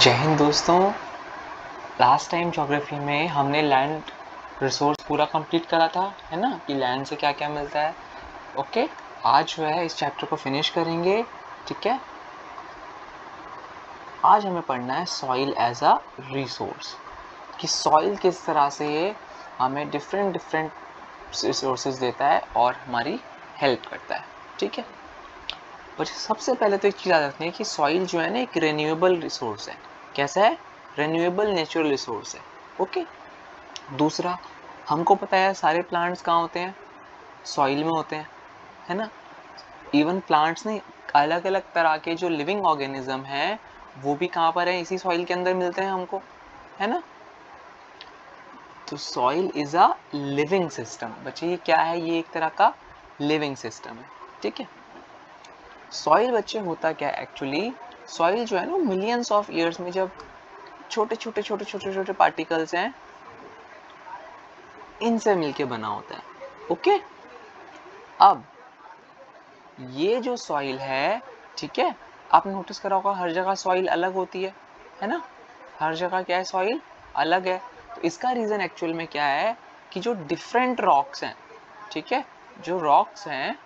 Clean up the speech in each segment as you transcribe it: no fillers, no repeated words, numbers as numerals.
जय हिंद दोस्तों। Last time geography में हमने लैंड रिसोर्स पूरा कंप्लीट करा था, है ना, कि लैंड से क्या क्या मिलता है। ओके, आज जो है इस चैप्टर को फिनिश करेंगे। ठीक है, आज हमें पढ़ना है सॉइल एज अ रिसोर्स, कि सॉइल किस तरह से हमें डिफरेंट रिसोर्सेज देता है और हमारी हेल्प करता है। ठीक है, और सबसे पहले तो एक चीज़ याद रखनी है कि सॉइल जो है ना एक रिन्यूएबल रिसोर्स है। कैसा है? रिन्यूएबल नेचुरल रिसोर्स है। ओके, दूसरा, हमको पता है सारे प्लांट्स कहाँ होते हैं? सॉइल में होते हैं, है ना। इवन प्लांट्स नहीं, अलग अलग तरह के जो लिविंग ऑर्गेनिज्म हैं वो भी कहाँ पर है? इसी सॉइल के अंदर मिलते हैं हमको, है ना। तो soil is a living system. बच्चे ये क्या है? ये एक तरह का लिविंग सिस्टम है। ठीक है, सॉइल बच्चे होता क्या है एक्चुअली? सॉइल जो है ना मिलियंस ऑफ ईयर्स में जब छोटे पार्टिकल्स हैं इनसे मिलके बना होता है। ओके, अब ये जो सॉइल है, ठीक है, आपने नोटिस करा होगा हर जगह सॉइल अलग होती है ना। हर जगह क्या है? सॉइल अलग है। तो इसका रीजन एक्चुअल में क्या है कि जो डिफरेंट रॉक्स हैं, ठीक है, जो रॉक्स हैं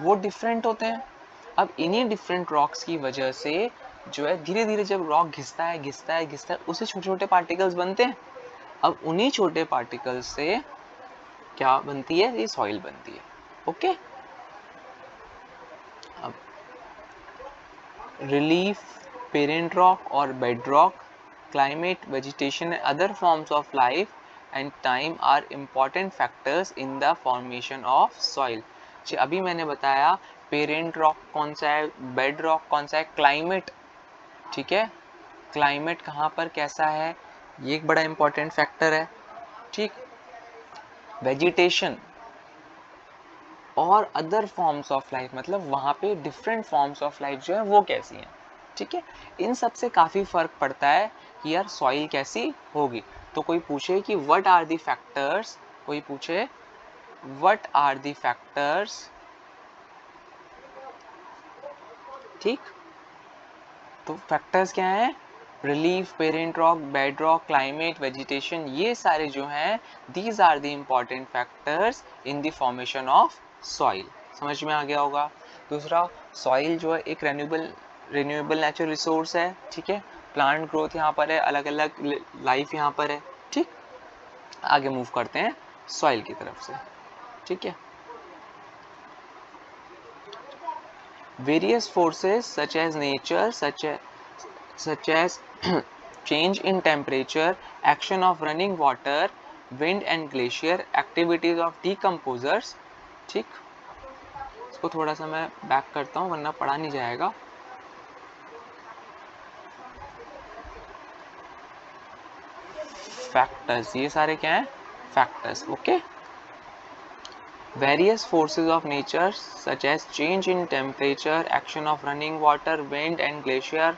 वो डिफरेंट होते हैं। अब इन्हीं डिफरेंट रॉक्स की वजह से जो है धीरे धीरे जब रॉक घिसता है उससे छोटे छोटे पार्टिकल्स बनते हैं। अब उन्हीं छोटे पार्टिकल्स से क्या बनती है? ये सॉइल बनती है। ओके, अब relief, parent rock or bedrock, climate, vegetation and other forms of life and time are important factors in the formation of soil. अभी मैंने बताया पेरेंट रॉक कौन सा है, बेड रॉक कौन सा है, क्लाइमेट। ठीक है, क्लाइमेट कहाँ पर कैसा है, ये एक बड़ा इंपॉर्टेंट फैक्टर है। ठीक, वेजिटेशन और अदर फॉर्म्स ऑफ लाइफ, मतलब वहाँ पे डिफरेंट फॉर्म्स ऑफ लाइफ जो है वो कैसी हैं। ठीक है, इन सब से काफ़ी फर्क पड़ता है कि यार सॉइल कैसी होगी। तो कोई पूछे कि व्हाट आर दी फैक्टर्स, कोई पूछे व्हाट आर दी फैक्टर्स, ठीक, तो फैक्टर्स क्या हैं? Relief, parent rock, bed rock, climate, vegetation, ये सारे जो हैं these are the important factors in the formation of soil. समझ में आ गया होगा। दूसरा, सॉइल जो है एक रिन्यूएबल नेचुरल रिसोर्स है। ठीक है, प्लांट ग्रोथ यहाँ पर है, अलग अलग लाइफ यहाँ पर है। ठीक, आगे मूव करते हैं सॉइल की तरफ से। ठीक है, various forces such as nature, such as change in temperature, action of running water, wind and glacier, activities of decomposers. ठीक, इसको थोड़ा सा मैं बैक करता हूँ वरना पढ़ा नहीं जाएगा। फैक्टर्स, ये सारे क्या हैं? Factors. Okay, various forces of nature such as change in temperature, action of running water, wind and glacier,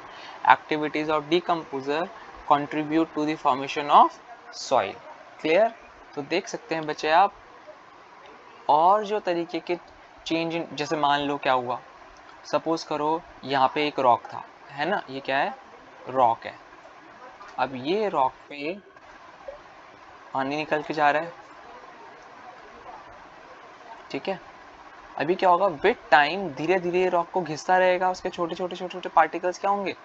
activities of decomposer contribute to the formation of soil. Clear? तो देख सकते हैं बच्चे आप, और जो तरीके के चेंज इन, जैसे मान लो क्या हुआ, सपोज करो यहाँ पे एक रॉक था, है ना, ये क्या है? रॉक है। अब ये रॉक पे पानी निकल के जा रहा है। ठीक है, अभी क्या होगा? विद टाइम धीरे धीरे रॉक को घिसता रहेगा, उसके छोटे छोटे पार्टिकल्स क्या होंगे?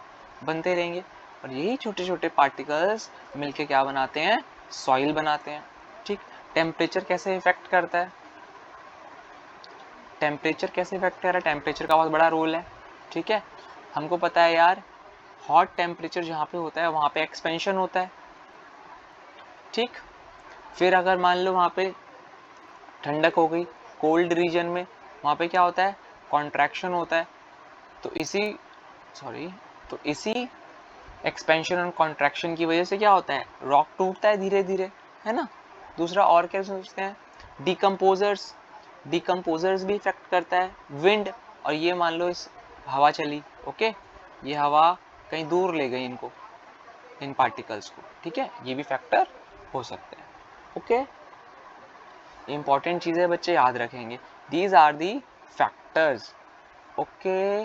बनते रहेंगे, और यही छोटे छोटे पार्टिकल्स मिलके क्या बनाते हैं? सॉइल बनाते हैं। ठीक, टेम्परेचर कैसे इफेक्ट करता है? टेम्परेचर कैसे इफेक्ट कर रहा है? टेम्परेचर का बहुत बड़ा रोल है। ठीक है, हमको पता है यार, हॉट टेम्परेचर जहाँ पे होता है वहाँ पे एक्सपेंशन होता है। ठीक, फिर अगर मान लो वहाँ पे ठंडक हो गई, कोल्ड रीजन में, वहाँ पे क्या होता है? कॉन्ट्रैक्शन होता है। तो इसी एक्सपेंशन और कॉन्ट्रैक्शन की वजह से क्या होता है? रॉक टूटता है धीरे धीरे, है ना। दूसरा और क्या सोचते हैं? डिकम्पोजर्स भी इफेक्ट करता है। विंड, और ये मान लो इस हवा चली, ओके, ये हवा कहीं दूर ले गई इनको, इन पार्टिकल्स को। ठीक है, ये भी फैक्टर हो सकते हैं। ओके, इंपॉर्टेंट चीजें बच्चे याद रखेंगे। These are the factors. Okay,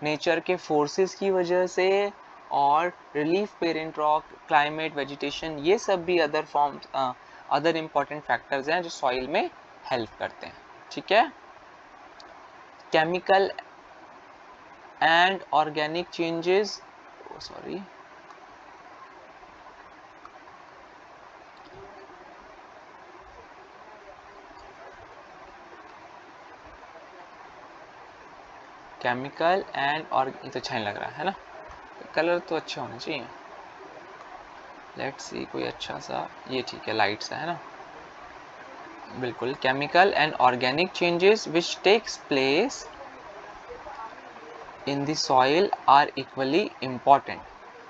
nature के फोर्सेस की वजह से और relief parent rock, climate, vegetation, ये सब भी other forms, other important factors हैं जो सॉइल में हेल्प करते हैं. ठीक है. Chemical and organic changes, sorry, chemical and और ये तो अच्छा नहीं लग रहा है ना, कलर तो अच्छे होने चाहिए. लेट्स सी कोई अच्छा सा, ये ठीक है, लाइट सा है ना. बिल्कुल. Chemical and organic changes which takes place in the soil are equally important.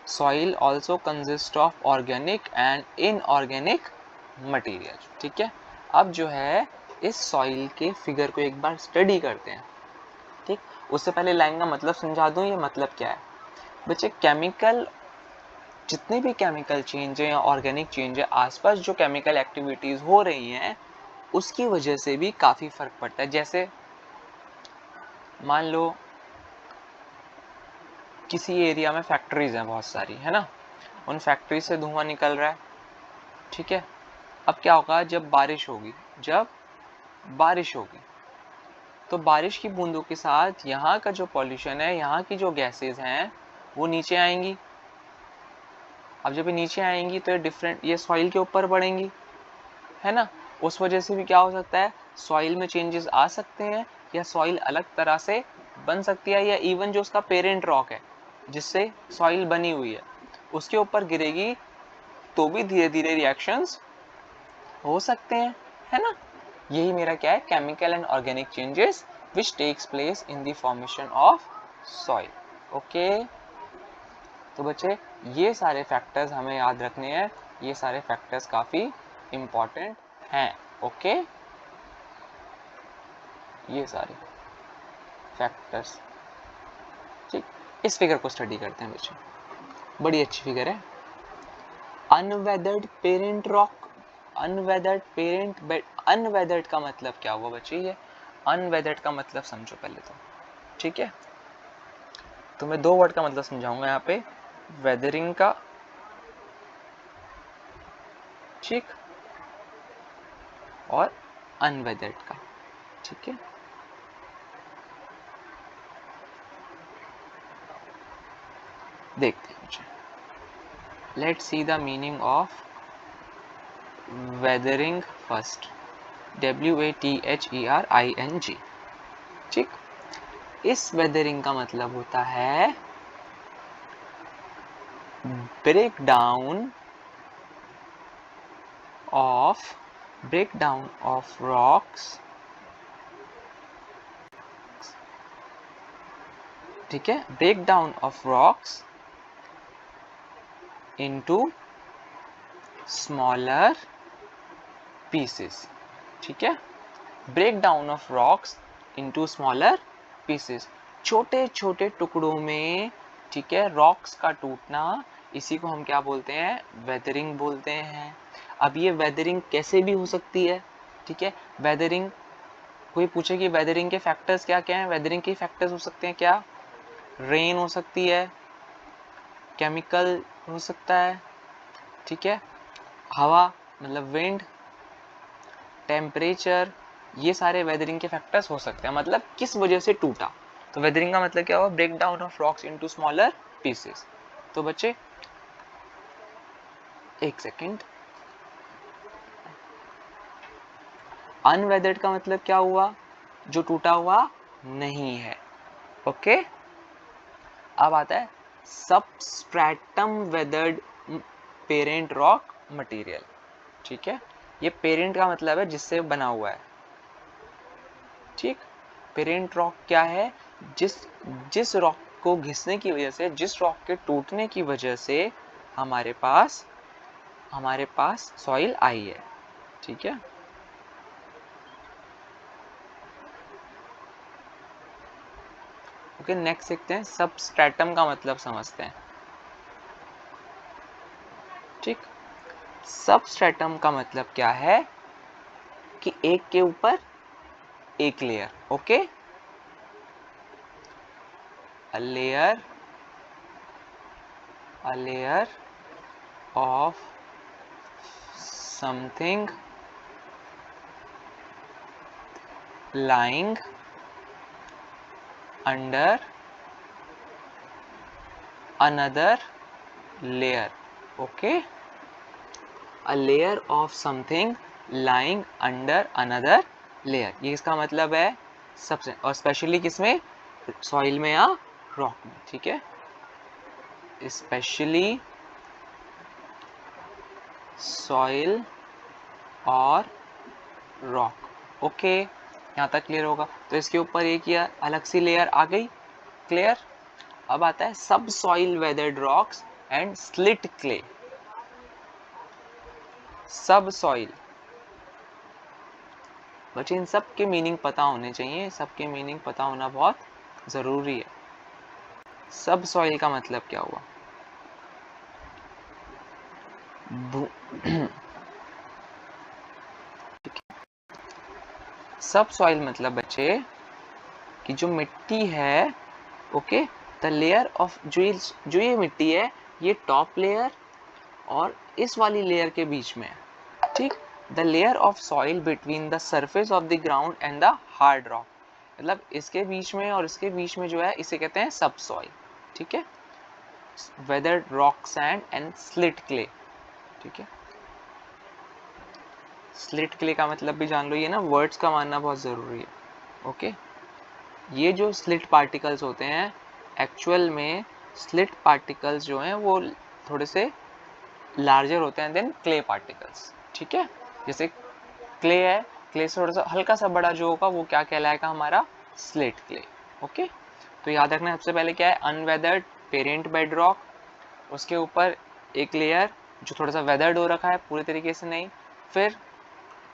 Soil also consists of organic and inorganic material. ठीक है. अब जो है इस सॉइल के फिगर को एक बार स्टडी करते हैं. ठीक. उससे पहले लाइन का मतलब समझा दूं, ये मतलब क्या है बच्चे. केमिकल, जितने भी केमिकल चेंज है या ऑर्गेनिक चेंज है, आसपास जो केमिकल एक्टिविटीज हो रही हैं उसकी वजह से भी काफी फर्क पड़ता है. जैसे मान लो किसी एरिया में फैक्ट्रीज हैं बहुत सारी, है ना. उन फैक्ट्री से धुआं निकल रहा है. ठीक है. अब क्या होगा, जब बारिश होगी, तो बारिश की बूंदों के साथ यहाँ का जो पॉल्यूशन है, यहाँ की जो गैसेस हैं वो नीचे आएंगी. अब जब ये नीचे आएंगी तो ये सॉइल के ऊपर बढ़ेंगी, है ना. उस वजह से भी क्या हो सकता है, सॉइल में चेंजेस आ सकते हैं, या सॉइल अलग तरह से बन सकती है, या इवन जो उसका पेरेंट रॉक है जिससे सॉइल बनी हुई है उसके ऊपर गिरेगी तो भी धीरे धीरे रिएक्शंस हो सकते हैं, है ना. यही मेरा क्या है, chemical and organic changes which takes place in the formation of soil. Okay. तो बच्चे ये सारे फैक्टर्स हमें याद रखने हैं. ये सारे फैक्टर्स काफी इम्पोर्टेंट हैं. ओके. ये सारे फैक्टर्स. ठीक. इस फिगर को स्टडी करते हैं बच्चे. बड़ी अच्छी फिगर है. Unweathered parent rock, unweathered parent bed. Unweathered का मतलब क्या हुआ बच्चे, ये अनवेदर्ड का मतलब समझो पहले तो. ठीक है. तो मैं 2 वर्ड का मतलब समझाऊंगा यहाँ पे, वेदरिंग का, ठीक, और अनवेदर्ड का. ठीक है. देखते हैं बच्चे. Let's see the meaning of weathering first. WATHERING. ठीक. इस वेदरिंग का मतलब होता है ब्रेक डाउन ऑफ रॉक्स. ठीक है. Break down of rocks into smaller pieces. ठीक है. Break down of rocks into smaller pieces, छोटे छोटे टुकड़ों में. ठीक है. रॉक्स का टूटना, इसी को हम क्या बोलते हैं, वेदरिंग बोलते हैं. अब ये वेदरिंग कैसे भी हो सकती है. ठीक है. वेदरिंग, कोई पूछे कि वेदरिंग के फैक्टर्स क्या क्या हैं, वेदरिंग के फैक्टर्स हो सकते हैं क्या, रेन हो सकती है, केमिकल हो सकता है, ठीक है, हवा मतलब विंड, टेम्परेचर, ये सारे वेदरिंग के फैक्टर्स हो सकते हैं. मतलब किस वजह से टूटा. तो वेदरिंग का मतलब क्या हुआ, break down of rocks into smaller pieces. तो बच्चे एक सेकेंड, अनवेदर्ड का मतलब क्या हुआ, जो टूटा हुआ नहीं है. ओके. अब आता है substratum weathered parent rock material. ठीक है. ये पेरेंट का मतलब है जिससे बना हुआ है. ठीक. पेरेंट रॉक क्या है, जिस रॉक को घिसने की वजह से, जिस रॉक के टूटने की वजह से हमारे पास सॉइल आई है. ठीक है. ओके. नेक्स्ट देखते हैं, सबस्ट्रेटम का मतलब समझते हैं. ठीक. सबस्ट्रेटम का मतलब क्या है कि एक के ऊपर एक layer. Okay. A layer a layer of something lying under another layer. Okay, a layer of something lying under another layer, ये इसका मतलब है सबसे, और स्पेशली किसमें, सॉइल में या रॉक में, ठीक है, स्पेशली सॉइल और रॉक। ओके, यहाँ तक क्लियर होगा। तो इसके ऊपर एक या अलग सी लेयर आ गई, क्लियर। अब आता है सब soil weathered rocks and slit clay. सब सॉइल, बच्चे इन सब के मीनिंग पता होने चाहिए, सबके मीनिंग पता होना बहुत जरूरी है। सब सॉइल का मतलब क्या हुआ? सब सॉइल मतलब बच्चे कि जो मिट्टी है, ओके, द लेयर ऑफ, जो ये मिट्टी है ये टॉप लेयर और इस वाली लेयर के बीच में है, ठीक। The layer of soil between the surface of the ground and the hard rock, मतलब इसके बीच में और इसके बीच में जो है इसे कहते हैं सब सॉइल, ठीक है। Weathered rock sand and slit clay, ठीक है। स्लिट क्ले का मतलब भी जान लो, ये ना वर्ड्स का मानना बहुत ज़रूरी है, ओके। ये जो स्लिट पार्टिकल्स होते हैं, एक्चुअल में स्लिट पार्टिकल्स जो हैं वो थोड़े से लार्जर होते हैं देन क्ले पार्टिकल्स, ठीक है। जैसे क्ले है, क्ले से थोड़ा सा हल्का सा बड़ा जो होगा वो क्या कहलाएगा, हमारा स्लिट क्ले, ओके। तो याद रखना सबसे पहले क्या है, अनवेदर्ड पेरेंट बेड रॉक, उसके ऊपर एक लेयर जो थोड़ा सा वेदर्ड हो रखा है, पूरे तरीके से नहीं, फिर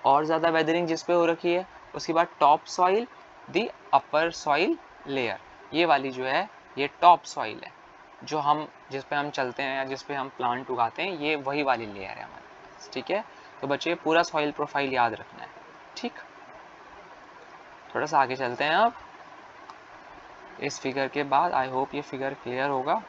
और ज़्यादा वेदरिंग जिस पे हो रखी है, उसके बाद टॉप सॉइल, दी अपर सॉइल लेयर, ये वाली जो है ये टॉप सॉइल है, जो हम जिस पे हम चलते हैं या जिस पे हम प्लांट उगाते हैं, ये वही वाली लेयर है हमारे पास, ठीक है। तो बच्चे पूरा सॉइल प्रोफाइल याद रखना है, ठीक। थोड़ा सा आगे चलते हैं अब इस फिगर के बाद, आई होप ये फिगर क्लियर होगा।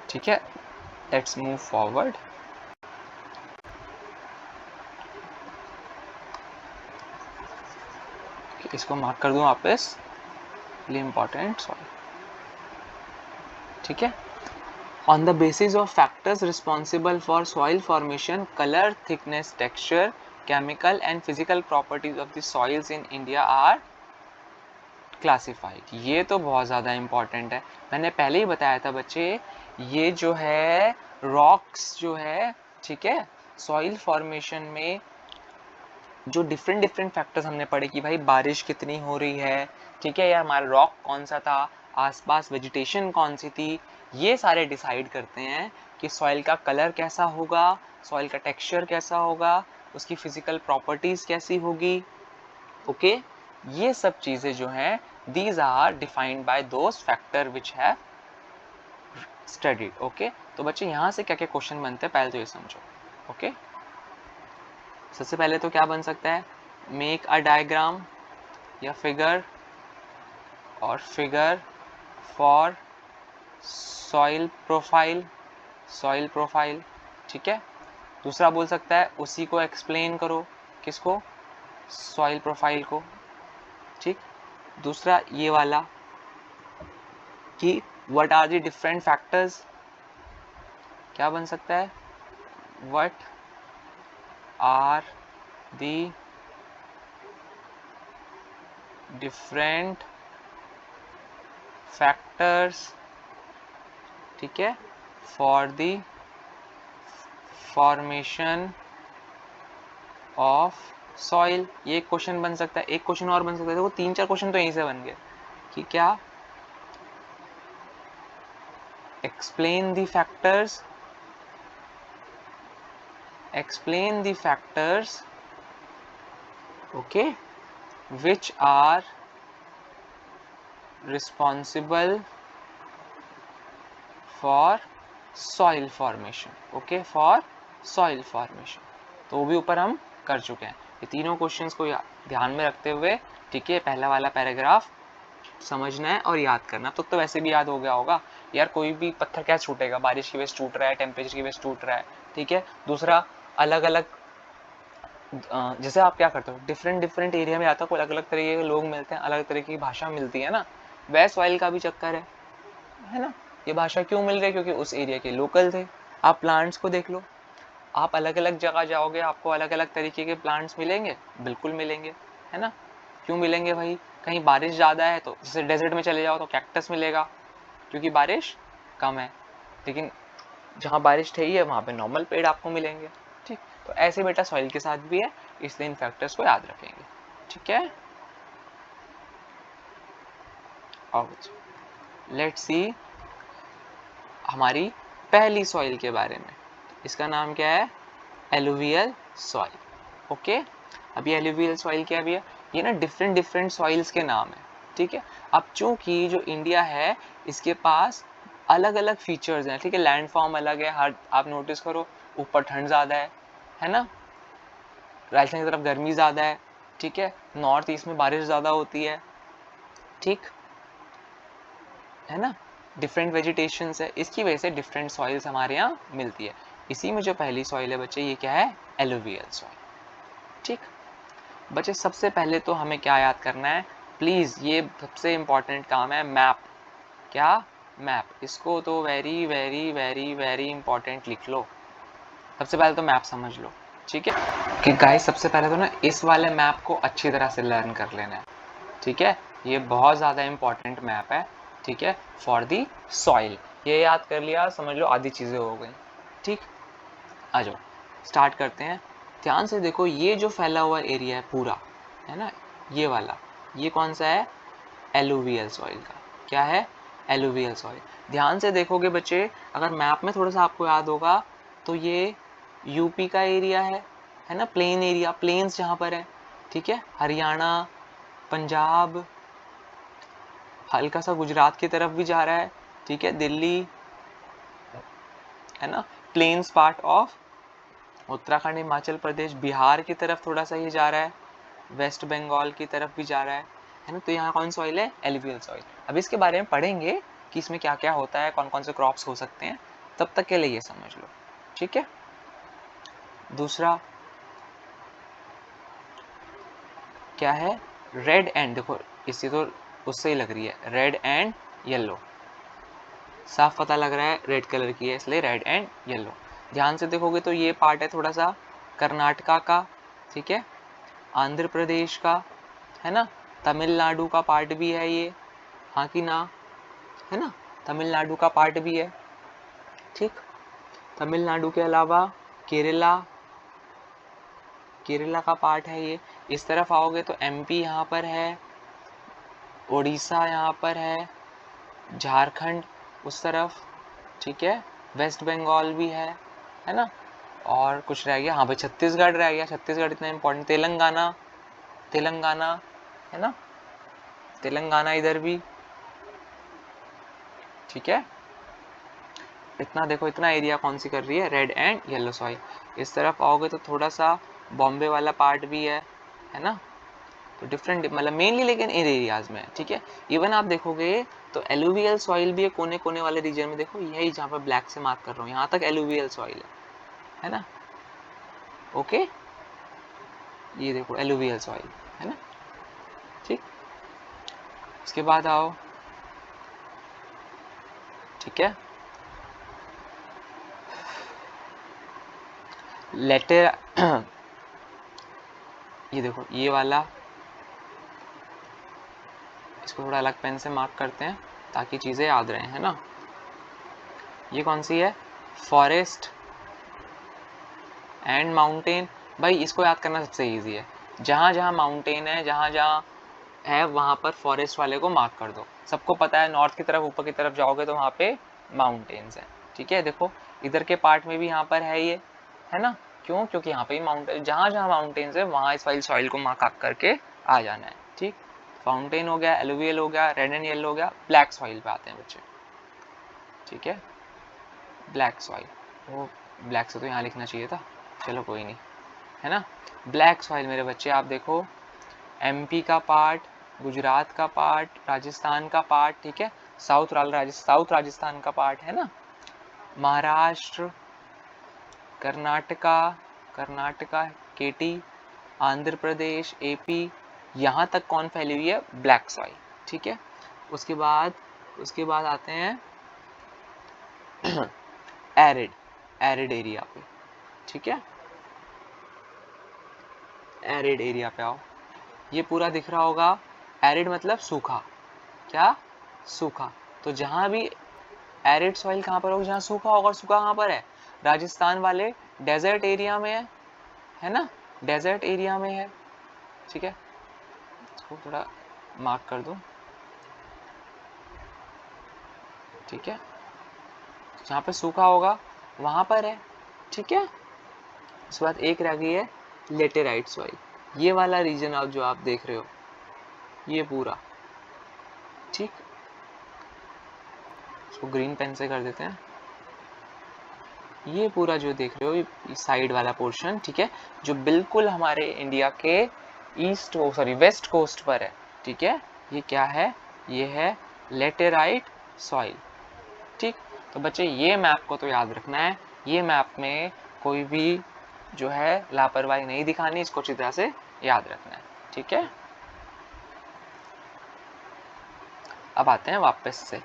ठीक है, लेट्स मूव फॉरवर्ड। इसको मार्क कर दूं वापस, इम्पॉर्टेंट सॉरी, ठीक है। On the basis of factors responsible for soil formation, color, thickness, texture, chemical and physical properties of the soils in India are classified। ये तो बहुत ज़्यादा इम्पॉर्टेंट है, मैंने पहले ही बताया था बच्चे, ये जो है रॉक्स जो है, ठीक है, सॉइल फॉर्मेशन में जो डिफरेंट डिफरेंट फैक्टर्स हमने पढ़े कि भाई बारिश कितनी हो रही है, ठीक है, या हमारा रॉक कौन सा था, आसपास वेजिटेशन कौन सी थी, ये सारे डिसाइड करते हैं कि सॉइल का कलर कैसा होगा, सॉइल का टेक्सचर कैसा होगा, उसकी फिजिकल प्रॉपर्टीज़ कैसी होगी, ओके। ये सब चीज़ें जो हैं, these are defined by those factor which have studied, okay. तो बच्चे यहाँ से क्या क्या क्वेश्चन बनते हैं पहले तो ये समझो, ओके। सबसे पहले तो क्या बन सकता है, मेक अ डायग्राम या फिगर और figure for soil profile, soil profile, ठीक है। दूसरा बोल सकता है उसी को एक्सप्लेन करो, किसको, सॉइल प्रोफाइल को, ठीक। दूसरा ये वाला कि what are the different factors, क्या बन सकता है, what are the different factors, ठीक है, for the formation of soil. ये एक क्वेश्चन बन सकता है, एक क्वेश्चन और बन सकता है, वो 3-4 क्वेश्चन तो यहीं से बन गए कि क्या, explain the factors, explain the factors, okay, which are responsible for soil formation, okay, for soil formation। तो वो भी ऊपर हम कर चुके हैं। ये तीनों क्वेश्चंस को ध्यान में रखते हुए, ठीक है, पहला वाला पैराग्राफ समझना है और याद करना। तो वैसे भी याद हो गया होगा यार, कोई भी पत्थर क्या छूटेगा, बारिश की वजह से टूट रहा है, टेम्परेचर की वजह से टूट रहा है, ठीक है। दूसरा, अलग अलग जैसे आप क्या करते हो, डिफरेंट डिफरेंट एरिया में आता है, कोई अलग अलग तरीके के लोग मिलते हैं, अलग तरीके की भाषा मिलती है ना, वैसे सॉइल का भी चक्कर है ना। ये भाषा क्यों मिल रही है, क्योंकि उस एरिया के लोकल थे। आप प्लांट्स को देख लो, आप अलग अलग जगह जाओगे, आपको अलग अलग तरीके के प्लांट्स मिलेंगे, बिल्कुल मिलेंगे, है ना। क्यों मिलेंगे भाई, कहीं बारिश ज़्यादा है तो जैसे डेजर्ट में चले जाओ तो कैक्टस मिलेगा, क्योंकि बारिश कम है, लेकिन जहाँ बारिश ठही है वहाँ पे नॉर्मल पेड़ आपको मिलेंगे, ठीक। तो ऐसे बेटा सॉइल के साथ भी है, इसलिए इन फैक्टर्स को याद रखेंगे, ठीक है। और लेट्स सी हमारी पहली सॉइल के बारे में। इसका नाम क्या है, एलुवियल सॉइल, ओके। अब ये एलुवियल सॉइल क्या है, ये ना डिफरेंट डिफरेंट सॉइल्स के नाम है, ठीक है। अब चूंकि जो इंडिया है इसके पास अलग अलग फीचर्स हैं, ठीक है, लैंड फॉर्म अलग है, हर आप नोटिस करो, ऊपर ठंड ज़्यादा है ना, राजस्थान की तरफ गर्मी ज़्यादा है, ठीक है, नॉर्थ ईस्ट में बारिश ज़्यादा होती है, ठीक है ना, डिफरेंट वेजिटेशंस है, इसकी वजह से डिफरेंट सॉइल्स हमारे यहाँ मिलती है। इसी में जो पहली सॉइल है बच्चे, ये क्या है, एलुवियल सॉइल, ठीक। बच्चे सबसे पहले तो हमें क्या याद करना है, प्लीज़ ये सबसे इम्पॉर्टेंट काम है, मैप। क्या, मैप, इसको तो very very very very important लिख लो। सबसे पहले तो मैप समझ लो, ठीक है। कि गाइस सबसे पहले तो ना इस वाले मैप को अच्छी तरह से लर्न कर लेना है, ठीक है। ये बहुत ज़्यादा इंपॉर्टेंट मैप है, ठीक है, फॉर दी सॉइल। ये याद कर लिया, समझ लो आधी चीज़ें हो गई, ठीक। आ जाओ स्टार्ट करते हैं। ध्यान से देखो, ये जो फैला हुआ एरिया है पूरा, है ना, ये वाला, ये कौन सा है, एलुवियल सॉइल का। क्या है, एलुवियल सॉइल। ध्यान से देखोगे बच्चे, अगर मैप में थोड़ा सा आपको याद होगा तो ये यूपी का एरिया है ना, प्लेन एरिया, प्लेन्स जहाँ पर है, ठीक है, हरियाणा, पंजाब, हल्का सा गुजरात की तरफ भी जा रहा है, ठीक है, दिल्ली, है ना, plains part of Uttarakhand, Himachal Pradesh, Bihar की तरफ थोड़ा सा ही जा रहा है, वेस्ट बंगाल की तरफ भी जा रहा है ना। तो यहाँ कौन सॉइल है, एलुवियल सॉइल। अब इसके बारे में पढ़ेंगे कि इसमें क्या क्या होता है, कौन कौन से क्रॉप्स हो सकते हैं, तब तक के लिए ये समझ लो, ठीक है। दूसरा क्या है, रेड एंड, देखो इससे तो उससे ही लग रही है, रेड एंड येलो, साफ पता लग रहा है रेड कलर की है, इसलिए रेड एंड येलो। ध्यान से देखोगे तो ये पार्ट है थोड़ा सा कर्नाटका का, ठीक है, आंध्र प्रदेश का, है ना, तमिलनाडु का पार्ट भी है ये, हाँ कि ना, है ना, तमिलनाडु का पार्ट भी है, ठीक। तमिलनाडु के अलावा केरला, केरला का पार्ट है ये। इस तरफ आओगे तो एमपी यहाँ पर है, उड़ीसा यहाँ पर है, झारखंड उस तरफ, ठीक है, वेस्ट बंगाल भी है ना। और कुछ रह गया, हाँ भाई छत्तीसगढ़ रह गया, छत्तीसगढ़ इतना इम्पोर्टेंट, तेलंगाना, तेलंगाना, है ना, तेलंगाना इधर भी, ठीक है। इतना देखो, इतना एरिया कौन सी कर रही है, रेड एंड येलो सॉइल। इस तरफ आओगे तो थोड़ा सा बॉम्बे वाला पार्ट भी है ना। तो डिफरेंट मतलब मेनली लेकिन इन एरियाज में, ठीक है। इवन आप देखोगे तो एलुवियल सॉइल भी है कोने कोने वाले रीजन में, देखो यही जहाँ पर ब्लैक से मार्क कर रहा हूँ, यहाँ तक एलुवियल सॉइल है ना, ओके। ये देखो एलुवियल सॉइल, है ना, ठीक। इसके बाद आओ, ठीक है, लेटर ये देखो ये वाला, इसको थोड़ा अलग पेन से मार्क करते हैं ताकि चीज़ें याद रहें, है ना। ये कौन सी है, फॉरेस्ट एंड माउंटेन। भाई इसको याद करना सबसे इजी है, जहाँ जहाँ माउंटेन है, जहाँ जहाँ है वहाँ पर फॉरेस्ट वाले को मार्क कर दो। सबको पता है नॉर्थ की तरफ ऊपर की तरफ जाओगे तो वहाँ पे माउंटेन्स हैं, ठीक है। देखो इधर के पार्ट में भी यहाँ पर है ये, है ना, क्यों, क्योंकि यहाँ पे माउंटेन, जहाँ जहाँ माउंटेन्स है वहाँ इस वाली सॉइल को मार्क करके आ जाना है, ठीक। फाउंटेन हो गया, एलुवियल हो गया, रेड एंड येलो हो गया। ब्लैक सॉइल पे आते हैं बच्चे, ठीक है, ब्लैक सॉइल। वो ब्लैक से तो यहाँ लिखना चाहिए था, चलो कोई नहीं। है ना। ब्लैक सॉइल मेरे बच्चे आप देखो, एमपी का पार्ट, गुजरात का पार्ट, राजस्थान का पार्ट, ठीक है, साउथ राजस्थान का पार्ट है ना, महाराष्ट्र, कर्नाटका, केटी, आंध्र प्रदेश, एपी, यहाँ तक कौन फैली हुई है, ब्लैक सॉइल, ठीक है। उसके बाद आते हैं एरिड एरिया पे, ठीक है, एरिड एरिया पे आओ, ये पूरा दिख रहा होगा, एरिड मतलब सूखा, क्या, सूखा। तो जहां भी एरिड सॉइल कहां पर होगा, जहां सूखा होगा, और सूखा कहां पर है, राजस्थान वाले डेजर्ट एरिया में है ना, डेजर्ट एरिया में है, ठीक है, इसको थोड़ा मार्क कर दो, ठीक है, जहां पे सूखा होगा वहां पर है, ठीक है। उसके बाद एक रह गई है लेटेराइट सॉइल, ये वाला रीजन आप जो आप देख रहे हो, ये पूरा, ठीक, इसको ग्रीन पेन से कर देते हैं, ये पूरा जो देख रहे हो ये साइड वाला पोर्शन, ठीक है, जो बिल्कुल हमारे इंडिया के वेस्ट कोस्ट पर है, ठीक है, ये क्या है, ये है लेटेराइट सॉइल, ठीक। तो बच्चे ये मैप को तो याद रखना है, ये मैप में कोई भी जो है लापरवाही नहीं दिखानी, इसको अच्छी तरह से याद रखना है, ठीक है। अब आते हैं वापस से,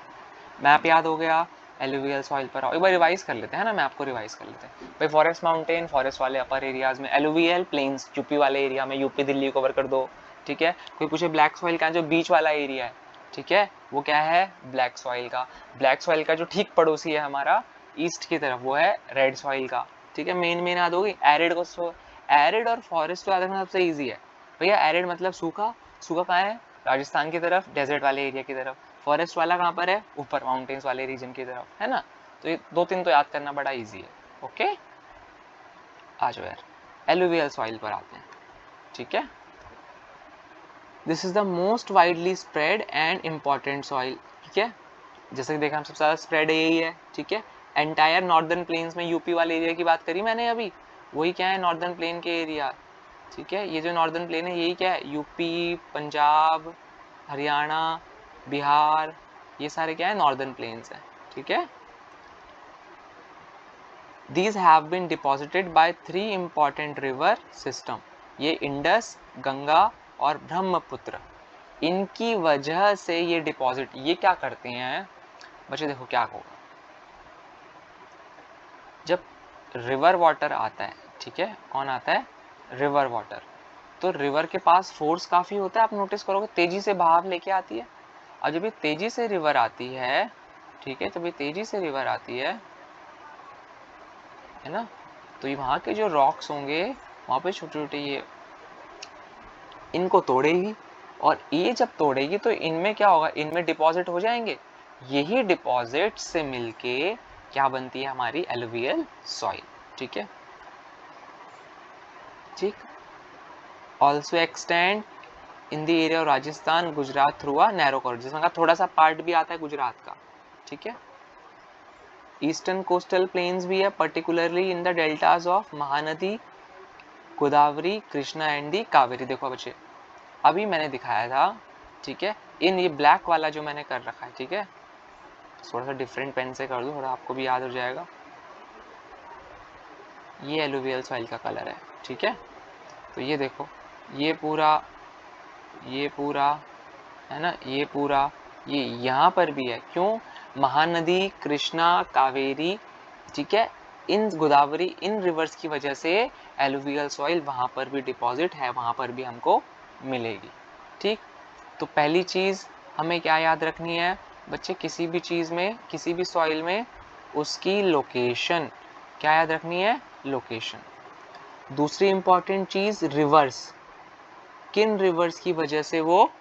मैप याद हो गया, एलुवियल सॉइल पर आओ, एक बार रिवाइज कर लेते हैं ना, मैप को रिवाइज कर लेते हैं भाई। फॉरेस्ट माउंटेन, फॉरेस्ट वाले अपर एरियाज में, एलुवियल प्लेन्स यूपी वाले एरिया में, यूपी दिल्ली कवर कर दो, ठीक है। कोई पूछे ब्लैक सॉइल का जो बीच वाला एरिया है, ठीक है, वो क्या है, ब्लैक सॉइल का। ब्लैक सॉइल का जो ठीक पड़ोसी है हमारा ईस्ट की तरफ, वो है रेड सॉइल का, ठीक है। मेन याद होगी, एरिड को, एरिड और फॉरेस्ट को याद रखना सबसे ईजी है भैया। एरिड मतलब सूखा, सूखा कहाँ है, राजस्थान की तरफ, डेजर्ट वाले एरिया की तरफ। फॉरेस्ट वाला कहाँ पर है, ऊपर माउंटेन्स वाले रीजन की तरफ, है ना। तो ये 2-3 तो याद करना बड़ा इजी है, ओके। आ जाओ यार, एलुवियल सॉइल पर आते हैं, ठीक है। This is the most widely spread and important soil, ठीक है, जैसे कि देखा हम सबसे ज़्यादा स्प्रेड यही है, ठीक है। एंटायर नॉर्दर्न प्लेन्स में, यूपी वाले एरिया की बात करी मैंने अभी, वही क्या है, नॉर्दर्न प्लेन के एरिया, ठीक है। ये जो नॉर्दर्न प्लेन है यही क्या है, यूपी, पंजाब, हरियाणा, बिहार, ये सारे क्या है, नॉर्दर्न प्लेन्स हैं, ठीक है। These have been deposited by 3 important river system, ये इंडस, गंगा और ब्रह्मपुत्र, इनकी वजह से ये डिपॉजिट, ये क्या करते हैं बच्चे, देखो क्या होगा, जब रिवर वाटर आता है, ठीक है, कौन आता है, रिवर वाटर, तो रिवर के पास फोर्स काफी होता है, आप नोटिस करोगे तेजी से बहाव लेके आती है, और जब ये तेजी से रिवर आती है, ठीक है, जब ये तेजी से रिवर आती है ना, तो ये वहाँ के जो रॉक्स होंगे वहाँ पे छोटे छोटे ये इनको तोड़ेगी, और ये जब तोड़ेगी तो इनमें क्या होगा, इनमें डिपॉजिट हो जाएंगे, यही डिपॉजिट से मिलके क्या बनती है, हमारी एलुवियल सॉइल, ठीक है, ठीक। Also extend in the area of Rajasthan, Gujarat through a narrow corridor, जिसमें थोड़ा सा पार्ट भी आता है गुजरात का, ठीक है। ईस्टर्न कोस्टल प्लेन्स भी है, particularly in the deltas of Mahanadi, Godavari, Krishna and the Kaveri. देखो बच्चे, अभी मैंने दिखाया था, ठीक है, इन ये ब्लैक वाला जो मैंने कर रखा है, ठीक है, थोड़ा सा डिफरेंट पेन से कर दूं, थोड़ा आपको भी याद हो जाएगा, ये एलुवियल सॉइल का कलर है, ठीक है। तो ये देखो, ये पूरा है ना, ये पूरा, ये यहाँ पर भी है, क्यों, महानदी, कृष्णा, कावेरी, ठीक है, इन गोदावरी, इन रिवर्स की वजह से एलुवियल सॉइल वहाँ पर भी डिपॉजिट है, वहाँ पर भी हमको मिलेगी, ठीक। तो पहली चीज़ हमें क्या याद रखनी है बच्चे, किसी भी चीज़ में, किसी भी सॉइल में उसकी लोकेशन क्या याद रखनी है, लोकेशन। दूसरी इंपॉर्टेंट चीज़, रिवर्स, किन रिवर्स की वजह से वो